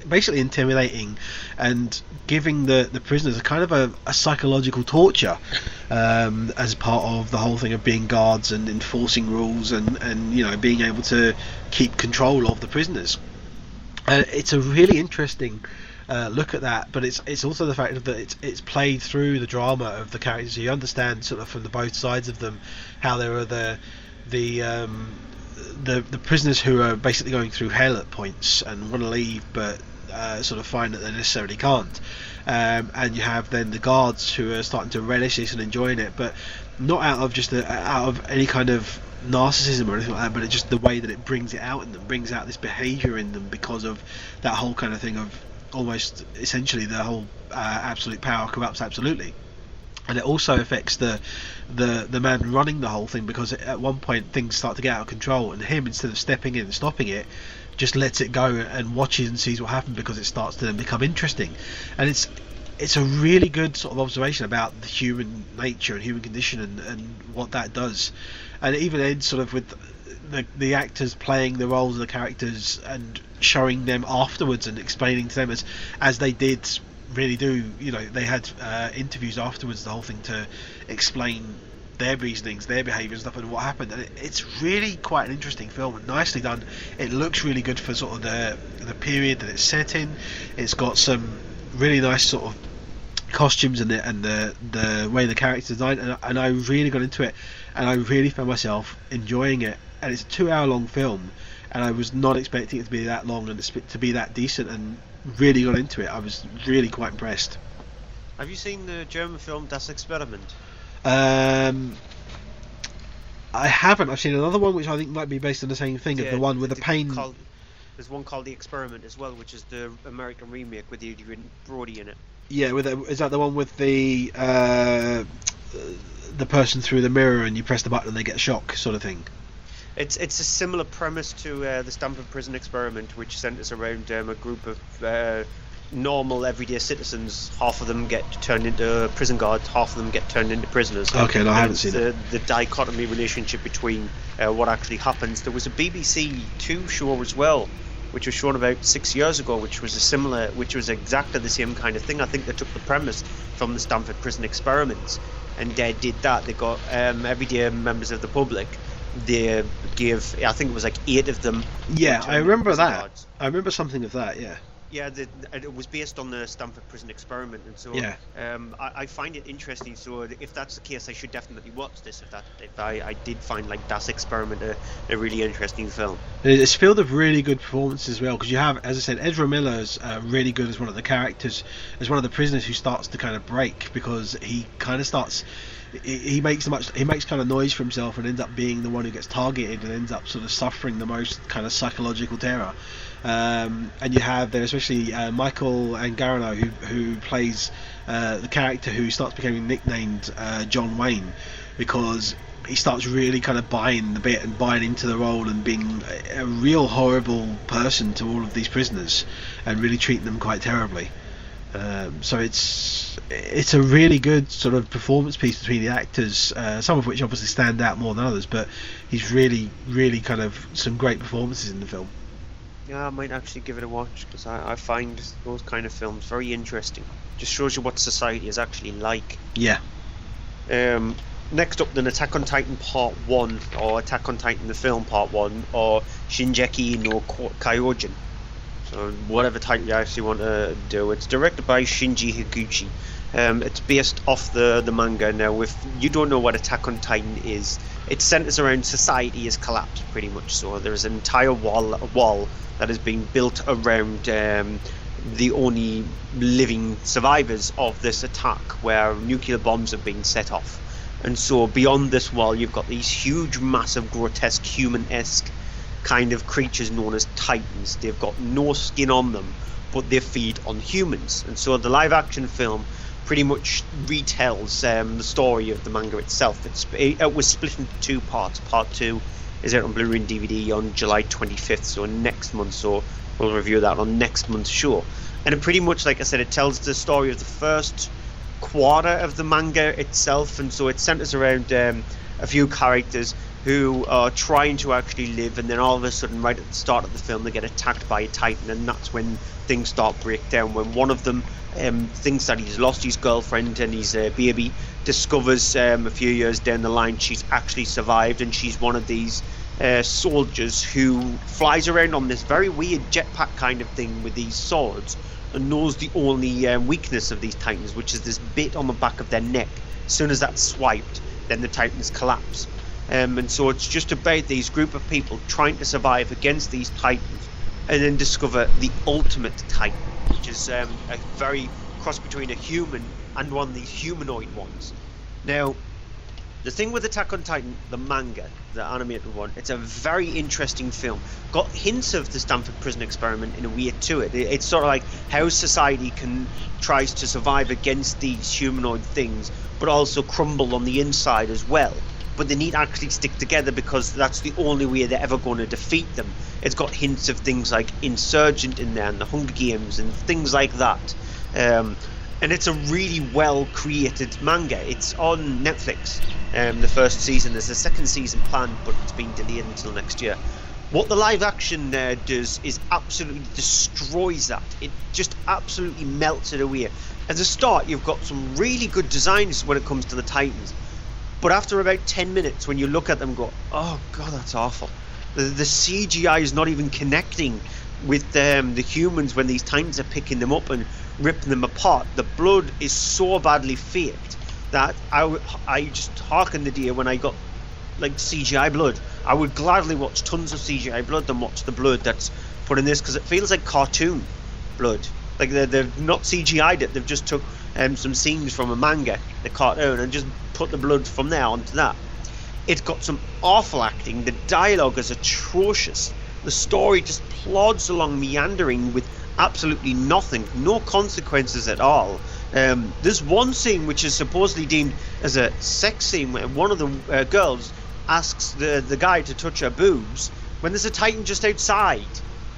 basically intimidating and giving the prisoners a kind of a psychological torture as part of the whole thing of being guards and enforcing rules and you know, being able to keep control of the prisoners. It's a really interesting look at that, but it's also the fact that it's played through the drama of the characters. So you understand sort of from the both sides of them how there are the prisoners who are basically going through hell at points and want to leave, but sort of find that they necessarily can't, and you have then the guards who are starting to relish this and enjoying it, but not out of any kind of narcissism or anything like that, but it's just the way that it brings it out in them, brings out this behaviour in them because of that whole kind of thing of almost essentially the whole absolute power corrupts absolutely. And it also affects the man running the whole thing, because at one point things start to get out of control, and him, instead of stepping in and stopping it, just lets it go and watches and sees what happens, because it starts to then become interesting. And it's a really good sort of observation about the human nature and human condition and what that does. And it even ends sort of with the actors playing the roles of the characters and showing them afterwards and explaining to them as they did really do. You know, they had interviews afterwards, the whole thing, to explain their reasonings, their behaviour and stuff, and what happened. And it's really quite an interesting film and nicely done. It looks really good for sort of the period that it's set in. It's got some really nice sort of costumes and the way the characters designed, and I really got into it, and I really found myself enjoying it. And it's a 2-hour long film, and I was not expecting it to be that long and to be that decent, and really got into it. I was really quite impressed. Have you seen the German film Das Experiment? I haven't. I've seen another one which I think might be based on the same thing, of the one with the pain. There's one called The Experiment as well, which is the American remake with Adrian Brody in it. Yeah, is that the one with the person through the mirror and you press the button and they get a shock sort of thing? It's a similar premise to the Stamford Prison Experiment, which centres around a group of normal everyday citizens. Half of them get turned into prison guards, half of them get turned into prisoners. Okay, no, I haven't seen it. The dichotomy relationship between what actually happens. There was a BBC 2 show as well, which was shown about 6 years ago, which was exactly the same kind of thing. I think they took the premise from the Stamford Prison Experiments and did that. They got everyday members of the public. They gave, I think it was like 8 of them. Yeah, I remember that. I remember something of that, yeah. Yeah, it was based on the Stamford Prison Experiment, and so Yeah. I find it interesting. So if that's the case, I should definitely watch this. If I did find like Das Experiment a really interesting film. It's filled with really good performances as well, because you have, as I said, Ezra Miller's really good as one of the characters, as one of the prisoners who starts to kind of break, because he kind of starts. He makes kind of noise for himself and ends up being the one who gets targeted and ends up sort of suffering the most kind of psychological terror. And you have there especially Michael Angarano who plays the character who starts becoming nicknamed John Wayne, because he starts really kind of buying the bit and buying into the role and being a real horrible person to all of these prisoners and really treating them quite terribly. So it's a really good sort of performance piece between the actors, some of which obviously stand out more than others, but he's really kind of some great performances in the film. Yeah, I might actually give it a watch, because I find those kind of films very interesting. Just shows you what society is actually like. Yeah. Next up, then, Attack on Titan Part 1, or Attack on Titan the Film Part 1, or Shingeki no Kyojin. So whatever title you actually want to do. It's directed by Shinji Higuchi. It's based off the manga. Now, if you don't know what Attack on Titan is, it centers around society has collapsed pretty much. So there's an entire wall that has been built around the only living survivors of this attack, where nuclear bombs have been set off. And so beyond this wall, you've got these huge, massive, grotesque, human-esque kind of creatures known as Titans. They've got no skin on them, but they feed on humans. And so the live-action film pretty much retells the story of the manga itself. It was split into two parts. Part 2 is out on Blu-ray and DVD on July 25th, so next month. So we'll review that on next month's show. And it pretty much, like I said, it tells the story of the first quarter of the manga itself, and so it centers around a few characters who are trying to actually live, and then all of a sudden, right at the start of the film, they get attacked by a Titan, and that's when things start to break down. When one of them thinks that he's lost his girlfriend and his baby, discovers a few years down the line she's actually survived, and she's one of these soldiers who flies around on this very weird jetpack kind of thing with these swords, and knows the only weakness of these Titans, which is this bit on the back of their neck. As soon as that's swiped, then the Titans collapse. And so it's just about these group of people trying to survive against these Titans, and then discover the ultimate Titan, which is a very cross between a human and one of these humanoid ones. Now, the thing with Attack on Titan, the manga, the animated one, it's a very interesting film. Got hints of the Stamford Prison Experiment in a way to it. It's sort of like how society tries to survive against these humanoid things, but also crumble on the inside as well. But they need to actually stick together, because that's the only way they're ever going to defeat them. It's got hints of things like Insurgent in there, and the Hunger Games, and things like that. And it's a really well created manga. It's on Netflix, the first season. There's a second season planned, but it's been delayed until next year. What the live action does is absolutely destroys that. It just absolutely melts it away. At the start, you've got some really good designs when it comes to the Titans, but after about 10 minutes, when you look at them and go, oh god, that's awful. The CGI is not even connecting with the humans when these Titans are picking them up and ripping them apart. The blood is so badly faked that I just harken the day when I got like CGI blood. I would gladly watch tons of CGI blood than watch the blood that's put in this, because it feels like cartoon blood. Like they've not CGI'd it, they've just took some scenes from a manga, the cartoon, and just put the blood from there onto that. It's got some awful acting, the dialogue is atrocious, the story just plods along meandering with absolutely nothing, no consequences at all. There's one scene which is supposedly deemed as a sex scene, where one of the girls asks the guy to touch her boobs when there's a Titan just outside.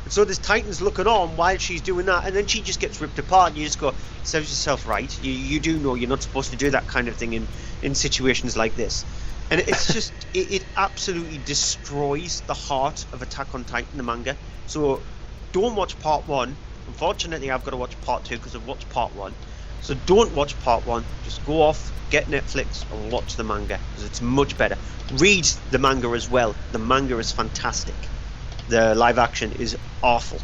And so this Titan's looking on while she's doing that, and then she just gets ripped apart, and you just go, serves yourself right. You do know you're not supposed to do that kind of thing in situations like this. And it's just, it absolutely destroys the heart of Attack on Titan, the manga. So don't watch part 1. Unfortunately, I've got to watch part 2 because I've watched part 1. So don't watch part 1. Just go off, get Netflix, and watch the manga, because it's much better. Read the manga as well. The manga is fantastic. The live action is awful.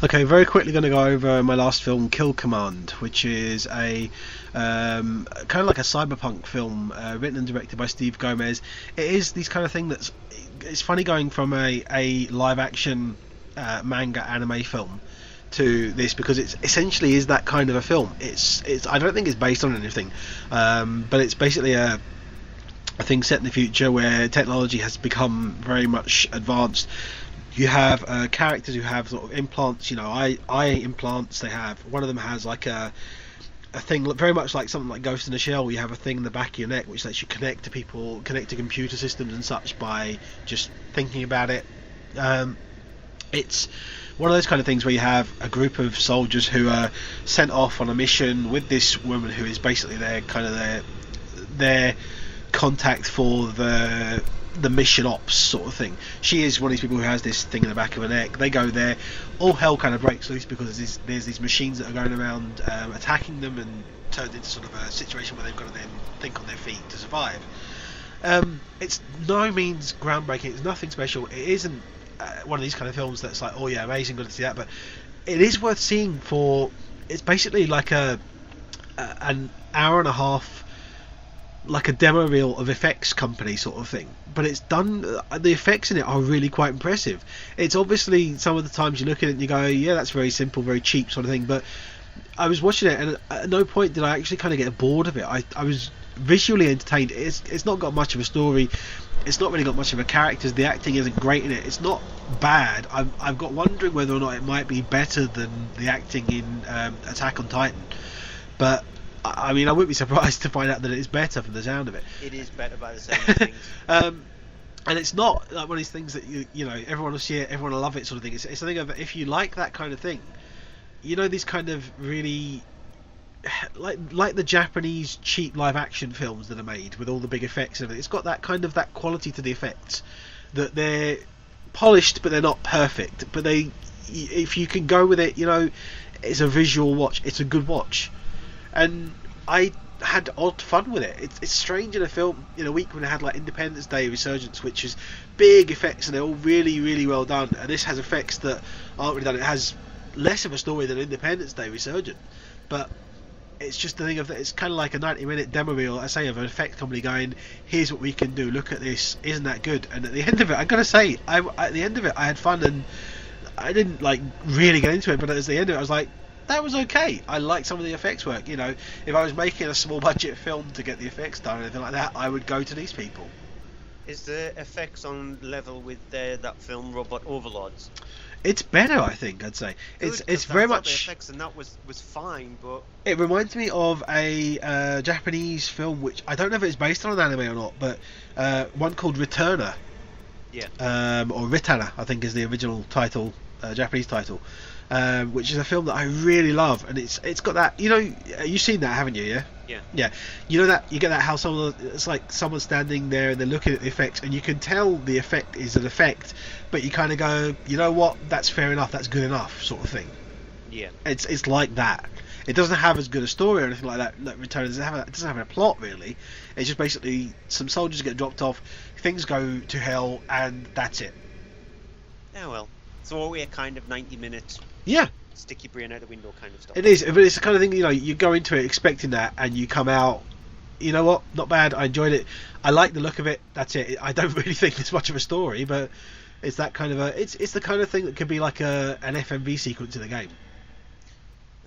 Okay, very quickly going to go over my last film, Kill Command, which is a kind of like a cyberpunk film written and directed by Steve Gomez. It is this kind of thing it's funny going from a live action manga anime film to this, because it's essentially is that kind of a film. It's I don't think it's based on anything, but it's basically a thing set in the future where technology has become very much advanced. You have characters who have sort of implants, eye implants. They have, one of them has like a thing very much like something like Ghost in the Shell, where you have a thing in the back of your neck which lets you connect to people, connect to computer systems and such by just thinking about it. It's one of those kind of things where you have a group of soldiers who are sent off on a mission with this woman who is basically their contact for the mission ops sort of thing. She is one of these people who has this thing in the back of her neck. They go there, all hell kind of breaks loose because there's these machines that are going around attacking them, and turned into sort of a situation where they've got to then think on their feet to survive. It's no means groundbreaking, it's nothing special, it isn't one of these kind of films that's like, oh yeah, amazing, got to see that, but it is worth seeing for, it's basically like an hour and a half, like a demo reel of effects company sort of thing, but it's done, the effects in it are really quite impressive. It's obviously, some of the times you look at it and you go, yeah, that's very simple, very cheap sort of thing, but I was watching it and at no point did I actually kind of get bored of it. I was visually entertained. It's not got much of a story, it's not really got much of a characters, the acting isn't great in it, it's not bad. I've got wondering whether or not it might be better than the acting in Attack on Titan, but I mean, I wouldn't be surprised to find out that it's better from the sound of it. It is better by the sound of things. And it's not like one of these things that you know everyone will see it, everyone will love it sort of thing. It's a thing of, if you like that kind of thing, these kind of really like the Japanese cheap live action films that are made with all the big effects and everything. It's got that kind of that quality to the effects, that they're polished but they're not perfect. But if you can go with it, it's a visual watch. It's a good watch. And I had odd fun with it. It's strange in a film in a week when it had like Independence Day, Resurgence, which is big effects and they're all really, really well done. And this has effects that aren't really done. It has less of a story than Independence Day, Resurgence. But it's just the thing of that. It's kind of like a 90-minute demo reel, I say, of an effect company going, here's what we can do. Look at this. Isn't that good? And at the end of it, I gotta say, at the end of it, I had fun and I didn't like really get into it. But at the end of it, I was like, that was okay. I like some of the effects work. If I was making a small budget film to get the effects done or anything like that, I would go to these people. Is the effects on level with that film Robot Overlords? It's better, I think. I'd say it's very much. The effects and that was fine, but it reminds me of a Japanese film which I don't know if it's based on an anime or not, but one called Returner. Yeah. Or Ritana, I think is the original title, Japanese title. Which is a film that I really love, and it's got that, you've seen that, haven't you? Yeah. That you get that how it's like someone standing there and they're looking at the effects, and you can tell the effect is an effect, but you kind of go, you know what, that's fair enough, that's good enough, sort of thing. Yeah. It's like that. It doesn't have as good a story or anything like that. Like Return, it doesn't have a plot really. It's just basically some soldiers get dropped off, things go to hell, and that's it. Oh well. So we're kind of 90 minutes. Yeah. Stick your brain out the window kind of stuff. It is, but it's the kind of thing, you go into it expecting that, and you come out, you know what, not bad, I enjoyed it, I like the look of it, that's it. I don't really think there's much of a story, but it's that kind of it's the kind of thing that could be like an FMV sequence in the game.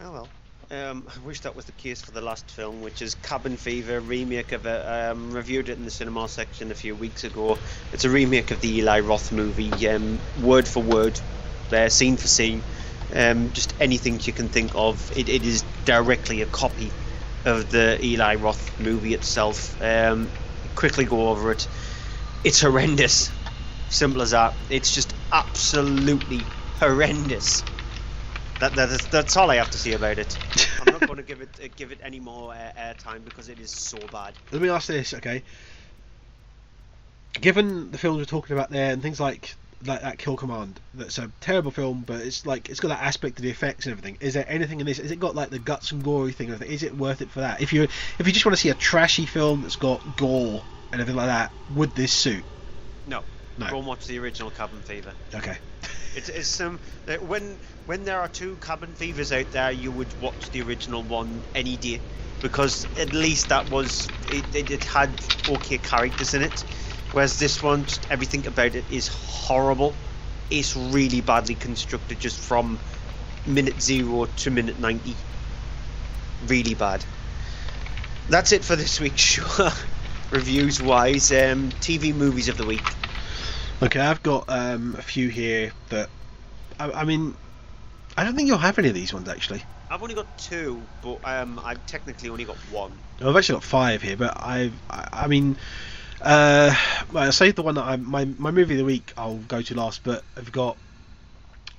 Oh well. I wish that was the case for the last film, which is Cabin Fever, remake of it. Reviewed it in the cinema section a few weeks ago. It's a remake of the Eli Roth movie, word for word, scene for scene. Just anything you can think of. It is directly a copy of the Eli Roth movie itself. Quickly go over it. It's horrendous. Simple as that. It's just absolutely horrendous. That's all I have to say about it. I'm not going to give it any more airtime because it is so bad. Let me ask this, okay? Given the films we're talking about there and things like that Kill Command, that's a terrible film, but it's got that aspect of the effects and everything. Is there anything in this? Has it got like the guts and gory thing? Is it worth it for that? If you just want to see a trashy film that's got gore and everything like that, would this suit? No. Go and watch the original Cabin Fever. Okay. It's some when there are two cabin fevers out there, you would watch the original one any day, because at least that was it had okay characters in it, whereas this one, just everything about it is horrible. It's really badly constructed, just from minute 0 to minute 90. Really bad. That's it for this week's show. Reviews wise, TV movies of the week. Okay, I've got a few here that I mean, I don't think you'll have any of these ones actually. I've only got 2, but I've technically only got 1. Well, I've actually got 5 here, but I mean, I'll say the one that my movie of the week I'll go to last, but I've got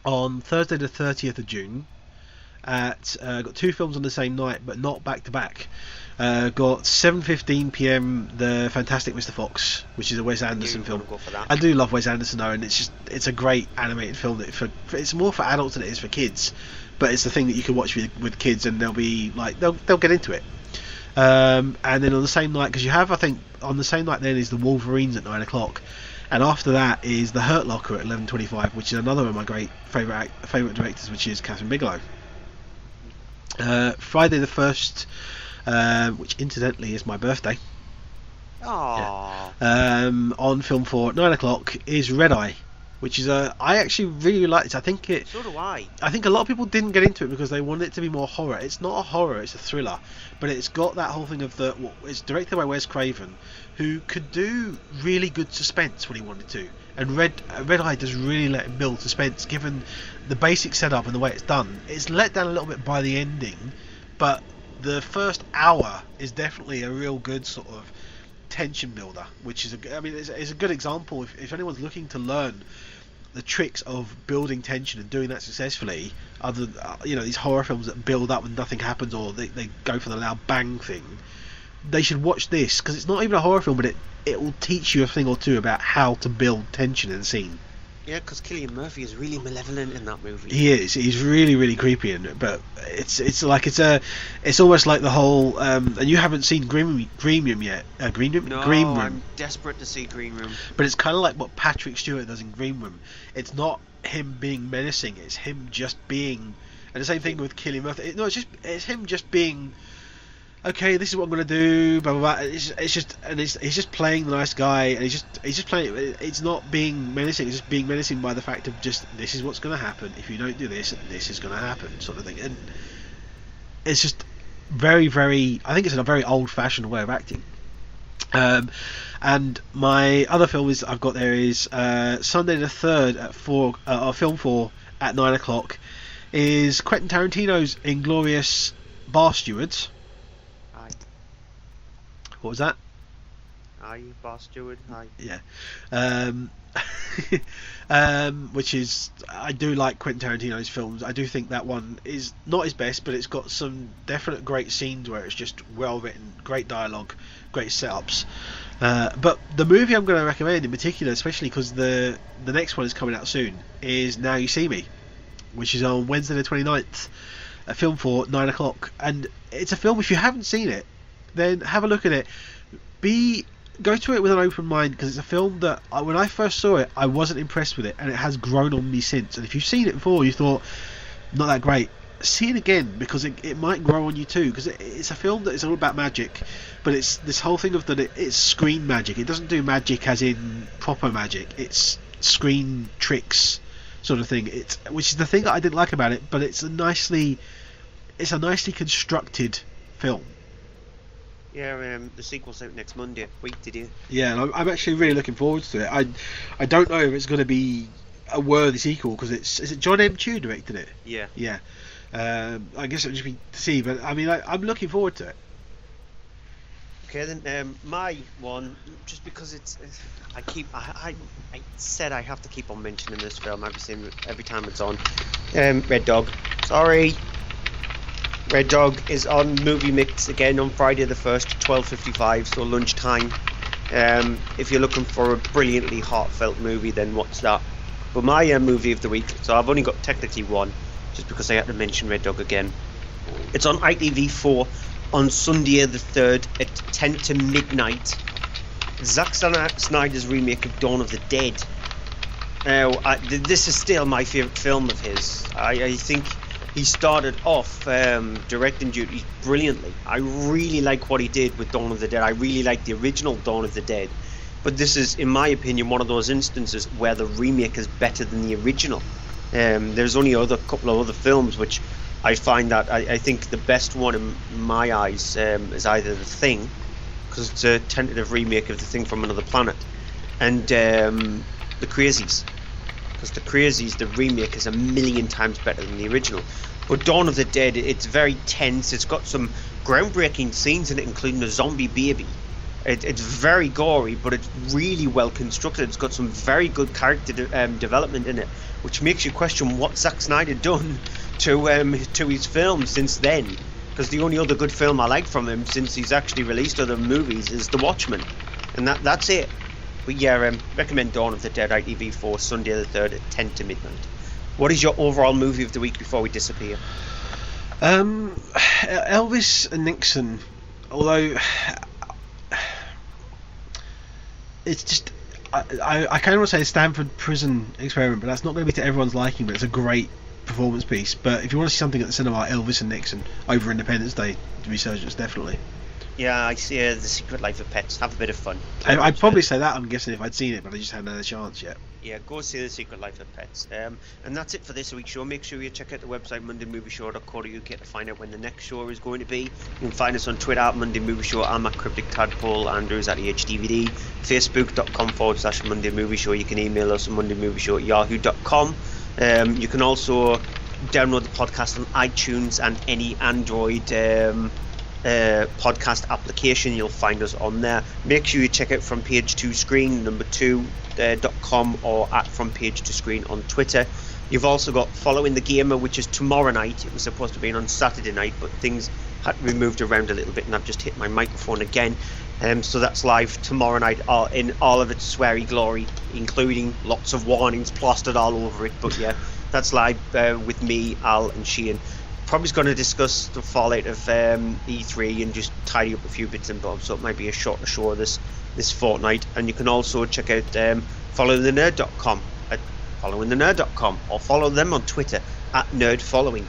on Thursday the 30th of June at got 2 films on the same night, but not back to back. Got 7:15 p.m. The Fantastic Mr. Fox, which is a Wes Anderson film. I do love Wes Anderson though, and it's a great animated film that it's more for adults than it is for kids, but it's the thing that you can watch with kids and they'll be like they'll get into it. And then on the same night, because you have, I think on the same night then is the Wolverines at 9 o'clock, and after that is the Hurt Locker at 11:25, which is another of my great favourite directors, which is Catherine Bigelow. Friday the 1st, which incidentally is my birthday. Aww. Yeah. On Film 4 at 9 o'clock is Red Eye, which is I actually really liked it. I think So do I. I think a lot of people didn't get into it because they wanted it to be more horror. It's not a horror, it's a thriller, but it's got that whole thing of it's directed by Wes Craven, who could do really good suspense when he wanted to, and Red Eye does really let him build suspense given the basic setup and the way it's done. It's let down a little bit by the ending, but the first hour is definitely a real good sort of tension builder, which is it's a good example if anyone's looking to learn the tricks of building tension and doing that successfully. Other these horror films that build up when nothing happens, or they go for the loud bang thing, they should watch this, because it's not even a horror film, but it will teach you a thing or two about how to build tension in a scene. Yeah, because Cillian Murphy is really malevolent in that movie. He is. He's really, really creepy in it. But it's almost like the whole. And you haven't seen Green Room yet. Green Room. No, Green Room. I'm desperate to see Green Room. But it's kind of like what Patrick Stewart does in Green Room. It's not him being menacing. It's him just being. And the same thing with Cillian Murphy. It's him just being. Okay, this is what I'm going to do, blah blah blah. He's just playing the nice guy, and he's just playing. It's not being menacing. It's just being menacing by the fact of just this is what's going to happen if you don't do this. This is going to happen, sort of thing. And it's just very, very. I think it's a very old-fashioned way of acting. And my other film I've got there is Sunday the 3rd at 4, Film 4 at 9 o'clock is Quentin Tarantino's Inglourious Bar Stewards. What was that? Aye, Bar Steward. Aye. Yeah. Which is, I do like Quentin Tarantino's films. I do think that one is not his best, but it's got some definite great scenes where it's just well written, great dialogue, great setups. But the movie I'm going to recommend in particular, especially because the next one is coming out soon, is Now You See Me, which is on Wednesday the 29th, a Film 4, 9 o'clock. And it's a film, if you haven't seen it, then have a look at it. Go to it with an open mind, because it's a film that when I first saw it I wasn't impressed with it, and it has grown on me since. And if you've seen it before you thought not that great, see it again, because it might grow on you too, because it's a film that is all about magic, but it's this whole thing of that it's screen magic. It doesn't do magic as in proper magic, it's screen tricks sort of thing. Which is the thing that I didn't like about it, but it's a nicely constructed film. Yeah, the sequel's out next Monday. Wait, did you? Yeah, and I'm actually really looking forward to it. I don't know if it's going to be a worthy sequel, because is it John M. Chu directed it? Yeah. Yeah. I guess it would just be to see, but I mean, I'm looking forward to it. Okay, then my one, just because I said I have to keep on mentioning this film every time it's on. Red Dog. Sorry. Red Dog is on Movie Mix again on Friday the 1st, 12:55, so lunchtime. If you're looking for a brilliantly heartfelt movie, then watch that. But my movie of the week, so I've only got technically one, just because I had to mention Red Dog again. It's on ITV4 on Sunday the 3rd at 10 to midnight. Zack Snyder's remake of Dawn of the Dead. This is still my favourite film of his. I think he started off directing duties brilliantly. I really like what he did with Dawn of the Dead. I really like the original Dawn of the Dead. But this is, in my opinion, one of those instances where the remake is better than the original. There's only a couple of other films which I find that I think the best one in my eyes is either The Thing, because it's a tentative remake of The Thing from Another Planet, and The Crazies, because The Crazies, the remake, is a million times better than the original. But Dawn of the Dead, it's very tense. It's got some groundbreaking scenes in it, including a zombie baby. It's very gory, but it's really well constructed. It's got some very good character development in it, which makes you question what Zack Snyder done to his film since then. Because the only other good film I like from him since he's actually released other movies is The Watchmen, and that's it. But yeah, recommend Dawn of the Dead ITV4 Sunday the 3rd at 10 to midnight. What is your overall movie of the week before we disappear? Elvis and Nixon, although it's just I kind of want to say Stamford Prison Experiment, but that's not going to be to everyone's liking. But it's a great performance piece. But if you want to see something at the cinema, Elvis and Nixon over Independence Day, Resurgence, definitely. Yeah, I see The Secret Life of Pets. Have a bit of fun. I'd probably say that, I'm guessing, if I'd seen it, but I just hadn't had a chance yet. Yeah, go see The Secret Life of Pets. And that's it for this week's show. Make sure you check out the website mondaymovieshow.co.uk to find out when the next show is going to be. You can find us on Twitter at Monday Movie Show. I'm at Cryptic Tadpole. Andrew's at EHDVD. Facebook.com/Monday Movie Show. You can email us at mondaymovieshow@yahoo.com. You can also download the podcast on iTunes and any Android podcast application. You'll find us on there. Make sure you check out From Page to Screen #2.com or at From Page to Screen on Twitter. You've also got Following the Gamer, which is tomorrow night. It was supposed to be on Saturday night, but things had to be moved around a little bit, and I've just hit my microphone again. So that's live tomorrow night in all of its sweary glory, including lots of warnings plastered all over it. But yeah, that's live with me, Al, and Shane. Probably going to discuss the fallout of E3 and just tidy up a few bits and bobs, so it might be a shorter show this fortnight. And you can also check out followthenerd.com at followingthenerd.com, or follow them on Twitter at nerdfollowing.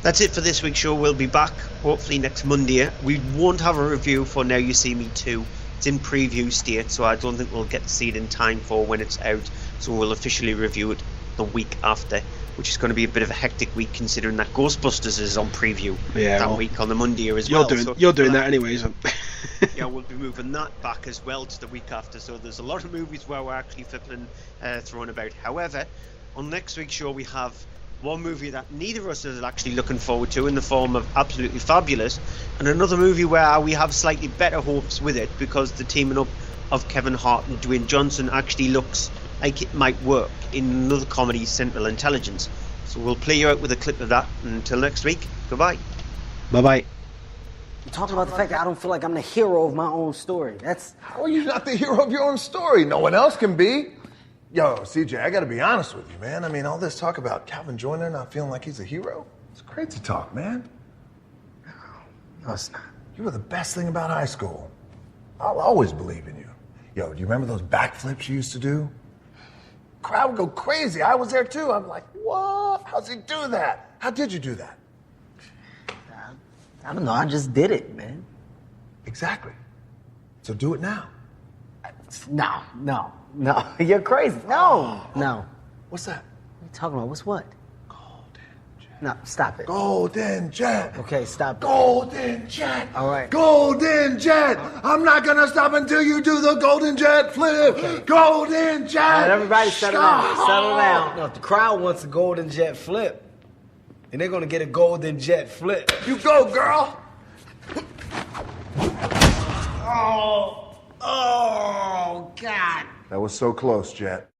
That's it for this week's show. We'll be back hopefully next Monday. We won't have a review for Now You See Me 2. It's in preview state, so I don't think we'll get to see it in time for when it's out, so we'll officially review it the week after, which is going to be a bit of a hectic week considering that Ghostbusters is on preview that week on the Monday as well. You're doing that anyway, so yeah, we'll be moving that back as well to the week after, so there's a lot of movies where we're actually flipping thrown about. However, on next week's show we have one movie that neither of us is actually looking forward to in the form of Absolutely Fabulous, and another movie where we have slightly better hopes with it because the teaming up of Kevin Hart and Dwayne Johnson actually looks like it might work in another comedy, Central Intelligence. So we'll play you out with a clip of that. Until next week, goodbye. Bye-bye. I'm talking about the fact that I don't feel like I'm the hero of my own story. How are you not the hero of your own story? No one else can be. Yo, CJ, I gotta be honest with you, man. I mean, all this talk about Calvin Joyner not feeling like he's a hero, it's crazy talk, man. No, it's not. You were the best thing about high school. I'll always believe in you. Yo, do you remember those backflips you used to do? Crowd would go crazy. I was there too. I'm like, what? How's he do that? How did you do that? I don't know. I just did it, man. Exactly. So do it now. No. You're crazy. No. What's that? What are you talking about? What's what? No, stop it. Golden Jet. Okay, stop it. Golden Jet. All right. Golden Jet. I'm not gonna stop until you do the Golden Jet flip. Okay. Golden Jet. All right, everybody settle down. Settle down. No, if the crowd wants a Golden Jet flip, then they're gonna get a Golden Jet flip. You go, girl. Oh, God. That was so close, Jet.